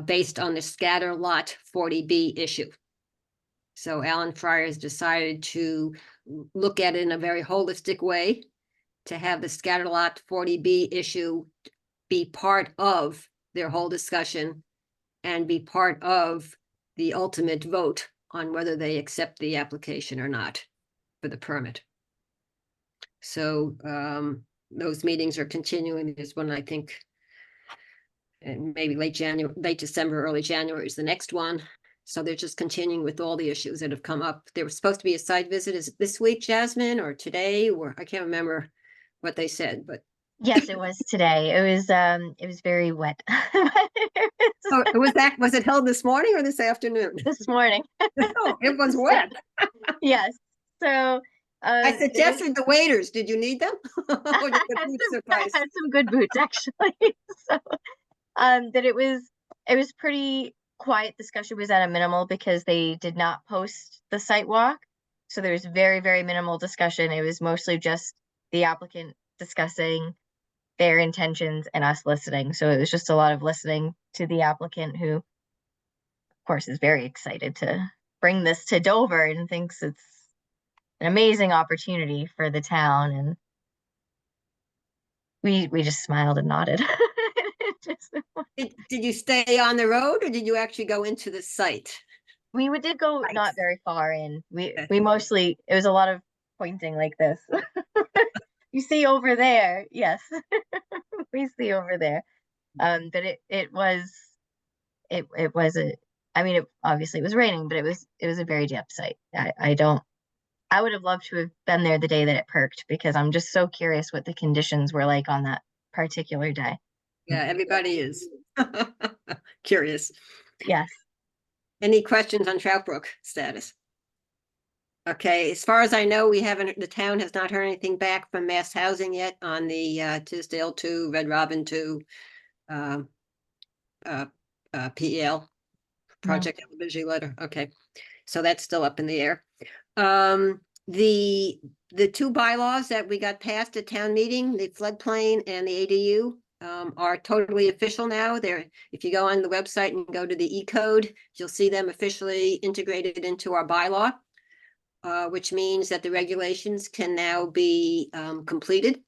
based on the scatter lot 40B issue. So Alan Fryer has decided to look at it in a very holistic way, to have the scatter lot 40B issue be part of their whole discussion and be part of the ultimate vote on whether they accept the application or not for the permit. So, those meetings are continuing. There's one, I think, and maybe late December, early January is the next one. So they're just continuing with all the issues that have come up. There was supposed to be a site visit. Is it this week, Jasmine, or today, or I can't remember what they said, but. Yes, it was today. It was very wet. Oh, was it held this morning or this afternoon? This morning. Oh, it was wet. Yes. So I suggested the waiters. Did you need them? Or did the boots suffice? I had some good boots actually. So that it was pretty quiet. Discussion was at a minimal because they did not post the site walk. So there was very, very minimal discussion. It was mostly just the applicant discussing their intentions and us listening. So it was just a lot of listening to the applicant, who of course is very excited to bring this to Dover and thinks it's an amazing opportunity for the town. And we just smiled and nodded. Did you stay on the road or did you actually go into the site? We did go Nice. not very far in. We Okay. mostly, it was a lot of pointing like this. You see over there, yes. We see over there. But it was I mean, obviously it was raining, but it was a very damp site. I would have loved to have been there the day that it perked, because I'm just so curious what the conditions were like on that particular day. Yeah, everybody is curious. Yes. Any questions on Trout Brook status? Okay, as far as I know, the town has not heard anything back from Mass Housing yet on the Tisdale 2, Red Robin 2 PEL project eligibility letter. Okay, so that's still up in the air. the two bylaws that we got passed at town meeting, the floodplain and the ADU, are totally official now. They're, if you go on the website and go to the E-code, you'll see them officially integrated into our bylaw, which means that the regulations can now be completed.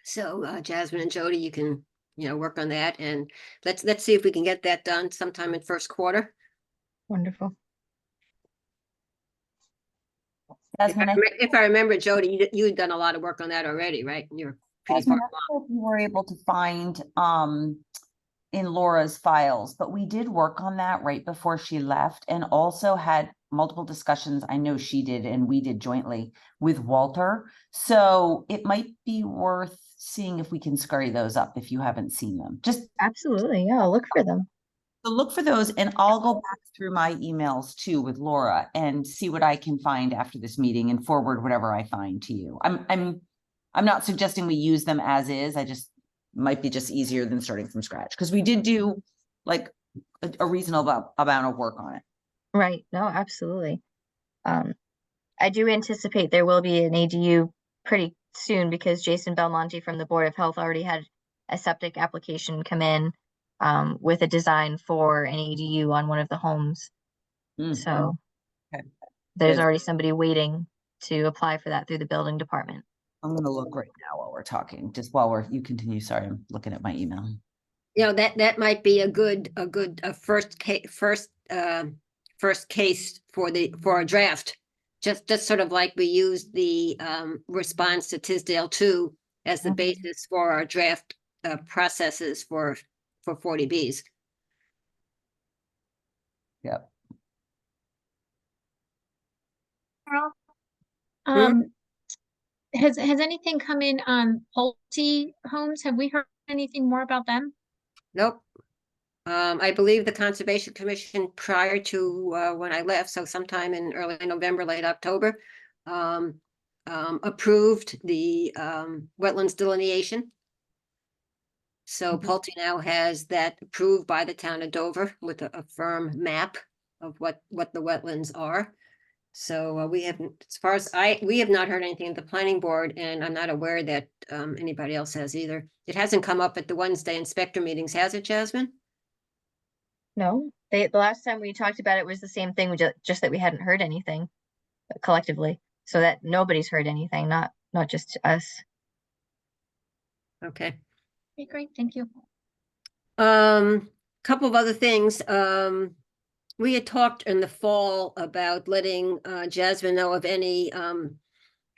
So Jasmine and Jody, you can, work on that, and let's see if we can get that done sometime in first quarter. Wonderful. If I remember, Jody, you'd done a lot of work on that already, right? You're pretty far Jasmine, I don't know if you were able to find in Laura's files, but we did work on that right before she left, and also had multiple discussions. I know she did, and we did jointly with Walter. So it might be worth seeing if we can scurry those up if you haven't seen them. Just Absolutely. Yeah, I'll look for them. so look for those, and I'll go back through my emails too with Laura and see what I can find after this meeting and forward whatever I find to you. I'm not suggesting we use them as is. I just might be just easier than starting from scratch, because we did do like a reasonable amount of work on it. Right. No, absolutely. I do anticipate there will be an ADU pretty soon, because Jason Belmonte from the Board of Health already had a septic application come in with a design for an ADU on one of the homes. So Okay. there's Good. already somebody waiting to apply for that through the building department. I'm gonna look right now while we're talking, just while you continue. Sorry, I'm looking at my email. that might be a good first case for a draft. Just sort of like we used the response to Tisdale 2 as the Mhm. basis for our draft processes for 40Bs. Yep. Carl? Has anything come in on Pulte Homes? Have we heard anything more about them? Nope. I believe the Conservation Commission, prior to when I left, so sometime in early November, late October, approved the wetlands delineation. So Pulte now has that approved by the town of Dover with a firm map of what the wetlands are. So we haven't, as far as we have not heard anything at the planning board, and I'm not aware that anybody else has either. It hasn't come up at the Wednesday inspector meetings, has it, Jasmine? No, the last time we talked about it was the same thing, just that we hadn't heard anything collectively, so that nobody's heard anything, not just us. Okay. Okay, great, thank you. Couple of other things. We had talked in the fall about letting Jasmine know of any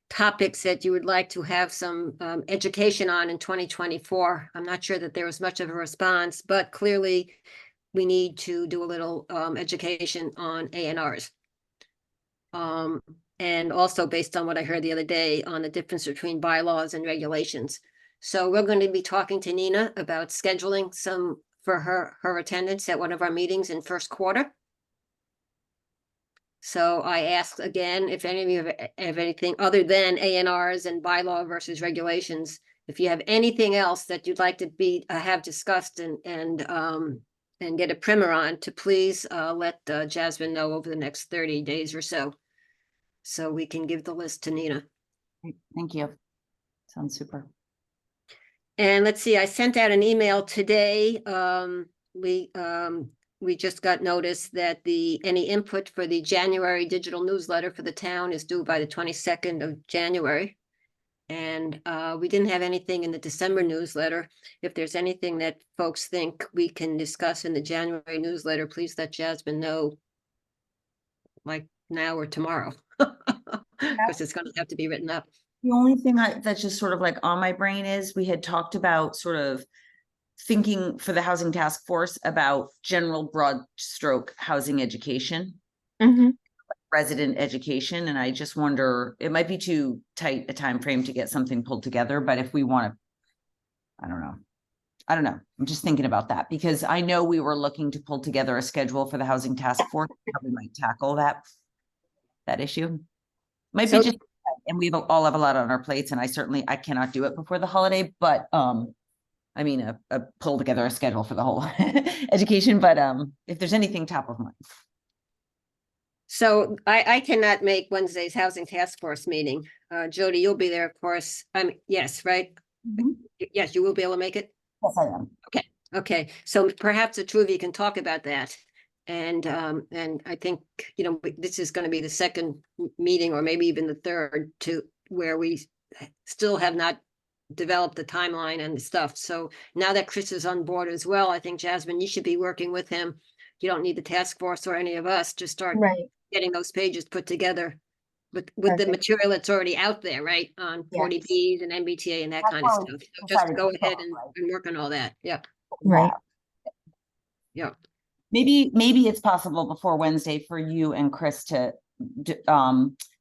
topics that you would like to have some education on in 2024. I'm not sure that there was much of a response, but clearly we need to do a little education on A&Rs. And also based on what I heard the other day on the difference between bylaws and regulations. So we're going to be talking to Nina about scheduling some for her attendance at one of our meetings in first quarter. So I asked again, if any of you have anything other than A&Rs and bylaw versus regulations, if you have anything else that you'd like to have discussed and get a primer on, to please let Jasmine know over the next 30 days or so we can give the list to Nina. Great, thank you. Sounds super. And let's see, I sent out an email today. We just got notice that any input for the January digital newsletter for the town is due by the 22nd of January. And we didn't have anything in the December newsletter. If there's anything that folks think we can discuss in the January newsletter, please let Jasmine know, like now or tomorrow, because it's going to have to be written up. The only thing that's just sort of like on my brain is we had talked about sort of thinking for the housing task force about general broad stroke housing education, resident education. And I just wonder, it might be too tight a time frame to get something pulled together, but if we want to, I don't know. I'm just thinking about that, because I know we were looking to pull together a schedule for the housing task force, how we might tackle that issue. Might be just, and we all have a lot on our plates, and I cannot do it before the holiday, but I mean, pull together a schedule for the whole education, but if there's anything top of mind. So I cannot make Wednesday's Housing Task Force meeting. Jody, you'll be there, of course. Yes, right? Yes, you will be able to make it? Yes, I am. Okay, so perhaps the two of you can talk about that. And I think, you know, this is going to be the second meeting or maybe even the third to where we still have not developed the timeline and the stuff. So now that Chris is on board as well, I think Jasmine, you should be working with him. You don't need the task force or any of us to start Right. getting those pages put together with the Perfect. material that's already out there, right? On Yes. 40Bs and MBTA and that That's kind of why we stuff. So just decided go to ahead start, right? and work on all that. Yeah, Right. yeah. Maybe it's possible before Wednesday for you and Chris to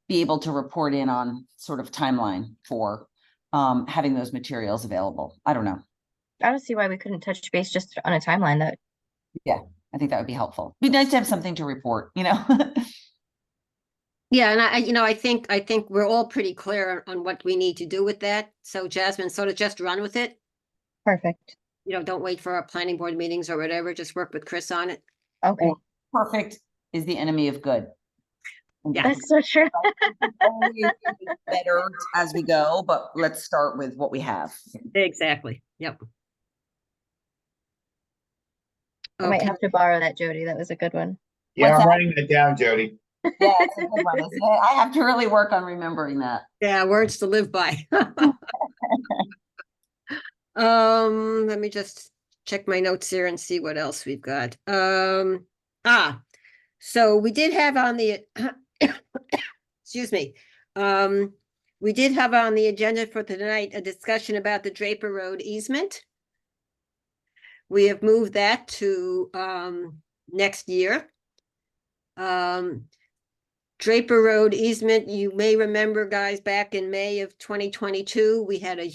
be able to report in on sort of timeline for having those materials available. I don't know. I don't see why we couldn't touch base just on a timeline that. I think that would be helpful. Be nice to have something to report, you know? Yeah, and I think we're all pretty clear on what we need to do with that. So Jasmine, sort of just run with it. Perfect. You know, don't wait for our planning board meetings or whatever. Just work with Chris on it. Okay. Perfect is the enemy of good. Yeah. That's so true. Only better as we go, but let's start with what we have. Exactly. Yep. I might Okay. have to borrow that, Jody. That was a good one. Yeah, What's I'm that? writing that down, Jody. Yeah, it's a good one, isn't it? I have to really work on remembering that. Yeah, words to live by. Let me just check my notes here and see what else we've got. So we did have on the excuse me. We did have on the agenda for tonight a discussion about the Draper Road easement. We have moved that to next year. Draper Road easement, you may remember, guys, back in May of 2022, we had a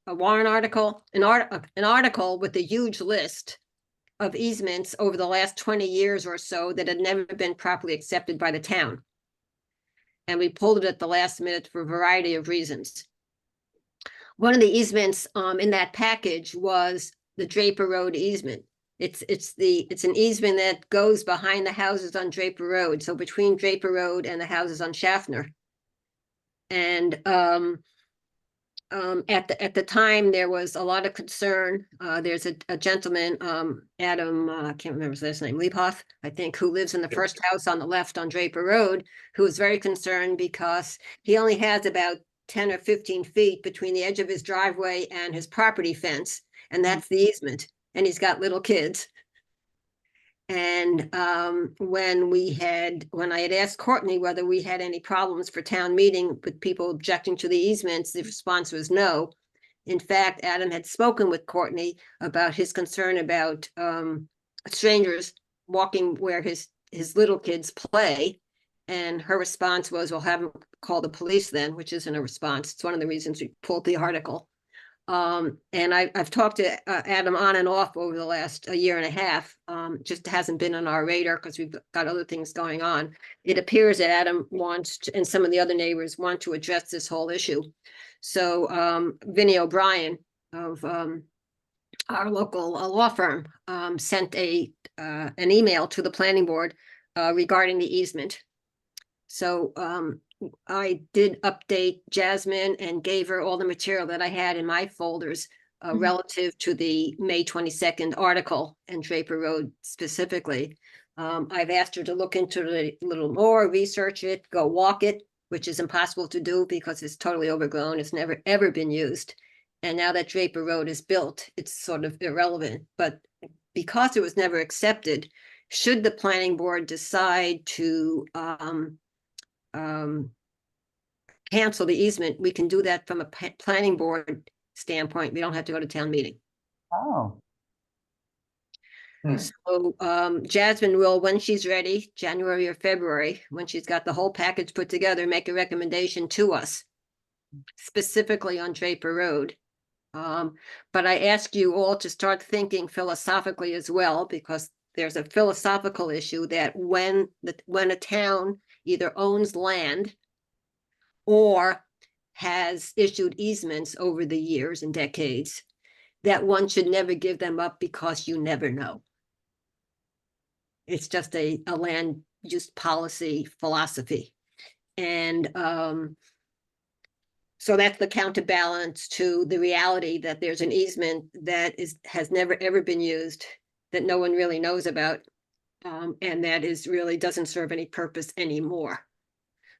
warrant article, an article with a huge list of easements over the last 20 years or so that had never been properly accepted by the town. And we pulled it at the last minute for a variety of reasons. One of the easements in that package was the Draper Road easement. It's an easement that goes behind the houses on Draper Road, so between Draper Road and the houses on Schaffner. And at the time, there was a lot of concern. There's a gentleman, Adam, I can't remember his last name, Leibhoff, I think, who lives in the first house on the left on Draper Road, who is very concerned because he only has about 10 or 15 feet between the edge of his driveway and his property fence, and that's the easement. And he's got little kids. And when I had asked Courtney whether we had any problems for town meeting with people objecting to the easements, the response was no. In fact, Adam had spoken with Courtney about his concern about strangers walking where his little kids play. And her response was, we'll have him call the police then, which isn't a response. It's one of the reasons we pulled the article. And I've talked to Adam on and off over the last year and a half. Just hasn't been on our radar because we've got other things going on. It appears that Adam wants to, and some of the other neighbors want to address this whole issue. So Vinnie O'Brien of our local law firm sent an email to the planning board regarding the easement. So I did update Jasmine and gave her all the material that I had in my folders relative to the May 22nd article and Draper Road specifically. I've asked her to look into it a little more, research it, go walk it, which is impossible to do because it's totally overgrown. It's never, ever been used. And now that Draper Road is built, it's sort of irrelevant. But because it was never accepted, should the planning board decide to cancel the easement, we can do that from a planning board standpoint. We don't have to go to town meeting. Oh. So Jasmine will, when she's ready, January or February, when she's got the whole package put together, make a recommendation to us specifically on Draper Road. But I ask you all to start thinking philosophically as well, because there's a philosophical issue that when a town either owns land or has issued easements over the years and decades, that one should never give them up because you never know. It's just a land use policy philosophy. And so that's the counterbalance to the reality that there's an easement that has never ever been used, that no one really knows about, and that is really doesn't serve any purpose anymore.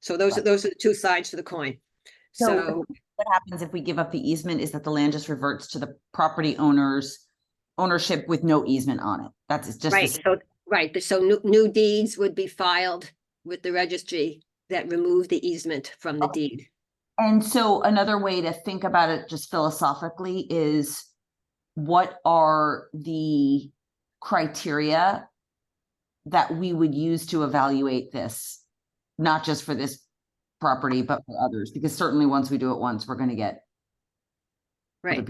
So those are the two sides to the coin. So what happens if we give up the easement is that the land just reverts to the property owner's ownership with no easement on it. That's just right. So new deeds would be filed with the registry that remove the easement from the deed. And so another way to think about it just philosophically is, what are the criteria that we would use to evaluate this, not just for this property, but for others? Because certainly once we do it once, we're going to get Right.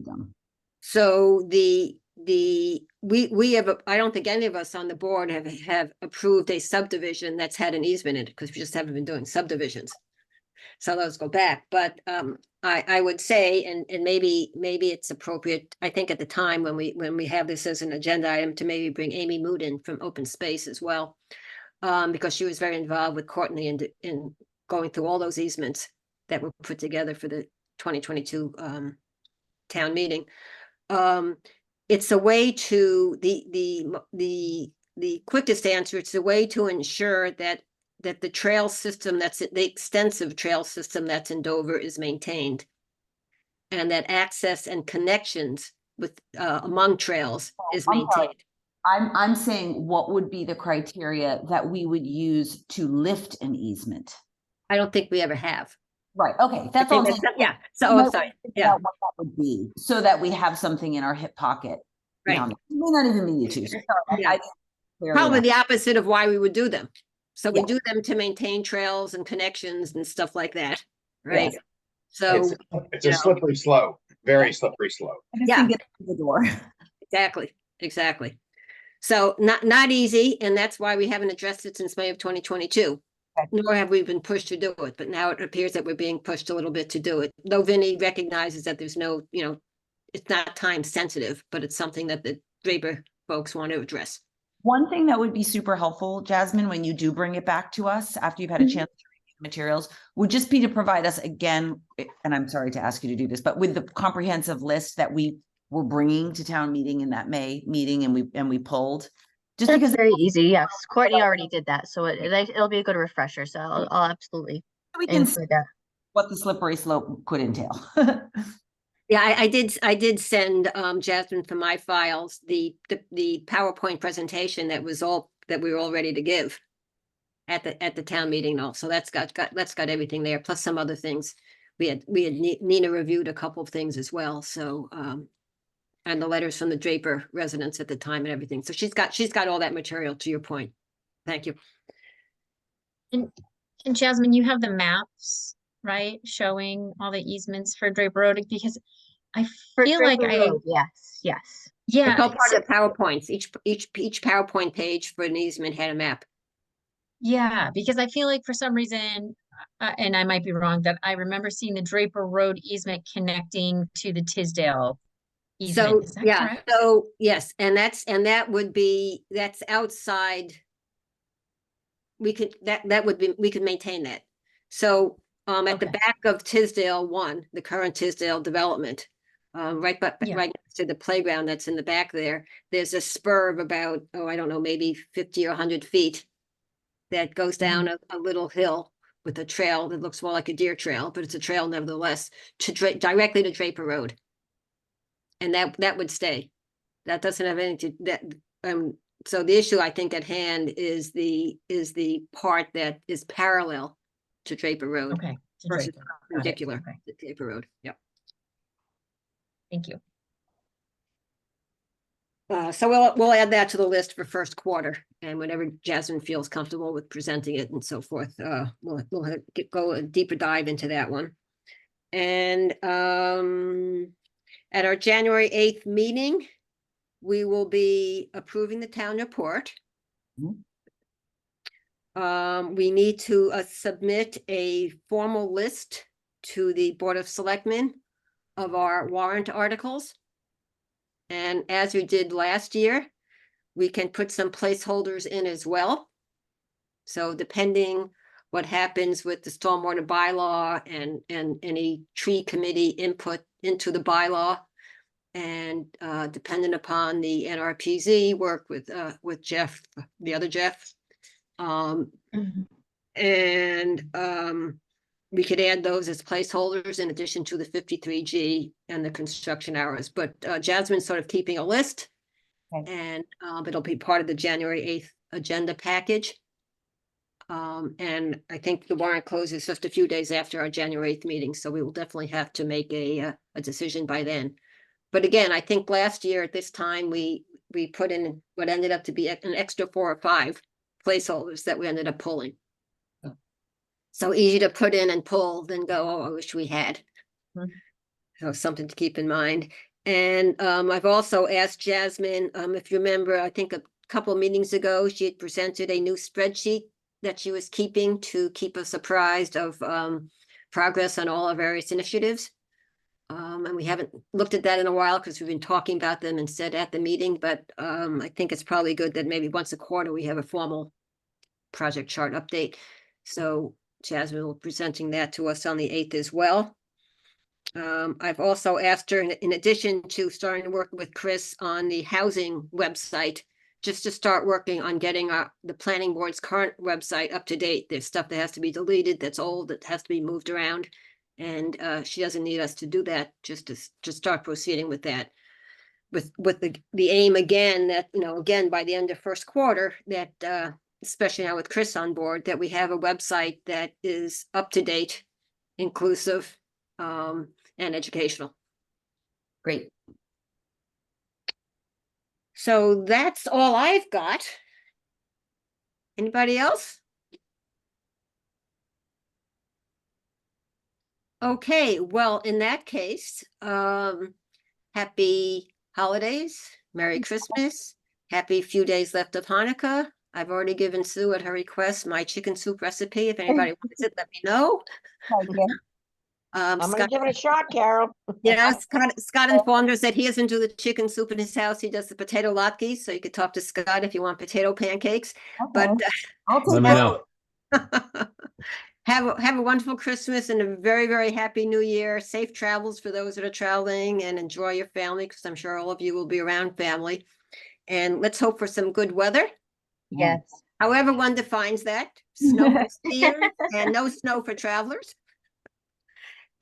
done. So we have, I don't think any of us on the board have approved a subdivision that's had an easement in it, because we just haven't been doing subdivisions. So those go back, but I would say, and maybe it's appropriate, I think at the time when we have this as an agenda item, to maybe bring Amy Mood in from Open Space as well, because she was very involved with Courtney in going through all those easements that were put together for the 2022 town meeting. It's a way to the quickest answer. It's a way to ensure that the trail system the extensive trail system that's in Dover is maintained, and that access and connections with among trails is maintained. I'm saying, what would be the criteria that we would use to lift an easement? I don't think we ever have. Right. Okay. That's all. Yeah. So I'm sorry. Yeah. What that would be, so that we have something in our hip pocket. Right. We may not even need to. So sorry, Yeah. Probably the opposite of why we would do them. So we do them to maintain trails and connections and stuff like that, right? Yes. So it's a slippery slope, very slippery slope. Yeah. Get through the door. Exactly. So not easy, and that's why we haven't addressed it since May of 2022. Okay. Nor have we been pushed to do it, but now it appears that we're being pushed a little bit to do it. Though Vinny recognizes that there's no, it's not time sensitive, but it's something that the Draper folks want to address. One thing that would be super helpful, Jasmine, when you do bring it back to us after you've had a chance to read the materials, would just be to provide us again, and I'm sorry to ask you to do this, but with the comprehensive list that we were bringing to town meeting in that May meeting, and we pulled. Just That's because very easy. Yes, Courtney already did that, so it'll be a good refresher. So I'll absolutely we can see include that. what the slippery slope could entail. Yeah, I did send Jasmine from my files the PowerPoint presentation that we were all ready to give at the town meeting and all. So that's got everything there, plus some other things. We had Nina reviewed a couple of things as well. So and the letters from the Draper residents at the time and everything. So she's got all that material, to your point. Thank you. And Jasmine, you have the maps, right? Showing all the easements for Draper Road, because I feel like yes. Yeah. It's all part of the PowerPoints. Each PowerPoint page for an easement had a map. Yeah, because I feel like for some reason, and I might be wrong, that I remember seeing the Draper Road easement connecting to the Tisdale easement. So Is that yeah, correct? so yes, that's outside. We could maintain that. So at the back of Tisdale 1, the current Tisdale development, right next to the playground that's in the back there's a spur of about, I don't know, maybe 50 or 100 feet that goes down a little hill with a trail that looks more like a deer trail, but it's a trail nevertheless, directly to Draper Road. And that would stay. That doesn't have anything to so the issue I think at hand is the part that is parallel to Draper Road. Okay. to Versus Draper. Got it. perpendicular Okay. to Draper Road. Yep. Thank you. So we'll add that to the list for first quarter, and whenever Jasmine feels comfortable with presenting it and so forth, we'll go a deeper dive into that one. And at our January 8th meeting, we will be approving the town report. We need to submit a formal list to the Board of Selectmen of our warrant articles. And as we did last year, we can put some placeholders in as well. So depending what happens with the stormwater bylaw and any tree committee input into the bylaw, and dependent upon the NRPZ work with Jeff, the other Jeff. We could add those as placeholders in addition to the 53G and the construction hours, but Jasmine's sort of keeping a list. Okay. And it'll be part of the January 8th agenda package. And I think the warrant closes just a few days after our January 8th meeting, so we will definitely have to make a decision by then. But again, I think last year at this time, we put in what ended up to be an extra 4 or 5 placeholders that we ended up pulling. So easy to put in and pull, then go, oh, I wish we had. So something to keep in mind. And I've also asked Jasmine, if you remember, I think a couple of meetings ago, she had presented a new spreadsheet that she was keeping to keep us apprised of progress on all our various initiatives. And we haven't looked at that in a while because we've been talking about them and said at the meeting, but I think it's probably good that maybe once a quarter we have a formal project chart update. So Jasmine will be presenting that to us on the 8th as well. I've also asked her, in addition to starting to work with Chris on the housing website, just to start working on getting the planning board's current website up to date. There's stuff that has to be deleted, that's old, that has to be moved around. And she doesn't need us to do that, just to start proceeding with that. With the aim again, that, again, by the end of first quarter, that especially now with Chris on board, that we have a website that is up to date, inclusive, and educational. Great. So that's all I've got. Anybody else? Okay, well, in that case, happy holidays, Merry Christmas, happy few days left of Hanukkah. I've already given Sue at her request my chicken soup recipe. If anybody wants it, let me know. I'm gonna Scott, give it a shot, Carol. Scott informed us that he doesn't do the chicken soup in his house. He does the potato latkes, so you could talk to Scott if you want potato pancakes. But I'll Let take me that. know. have a wonderful Christmas and a very, very happy New Year. Safe travels for those that are traveling, and enjoy your family, because I'm sure all of you will be around family. And let's hope for some good weather. Yes. However one defines that. Snow for skiers and no snow for travelers.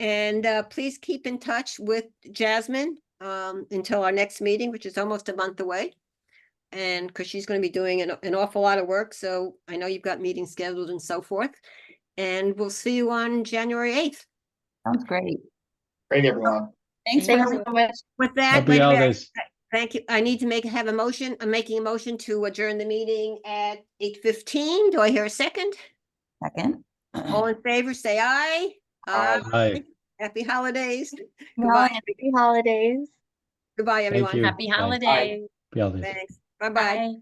And please keep in touch with Jasmine until our next meeting, which is almost a month away. And because she's going to be doing an awful lot of work. So I know you've got meetings scheduled and so forth. And we'll see you on January 8th. Sounds great. Great, everyone. Thanks Thank for you so much. With that, Happy wait a minute. holidays. Thank you. I need to have a motion. I'm making a motion to adjourn the meeting at 8:15. Do I hear a second? second. All in favor, say aye. Aye. Aye. Happy holidays. Bye. Happy holidays. Goodbye, everyone. you. Happy Bye. holidays. Happy holidays. Thanks. Bye-bye. Bye.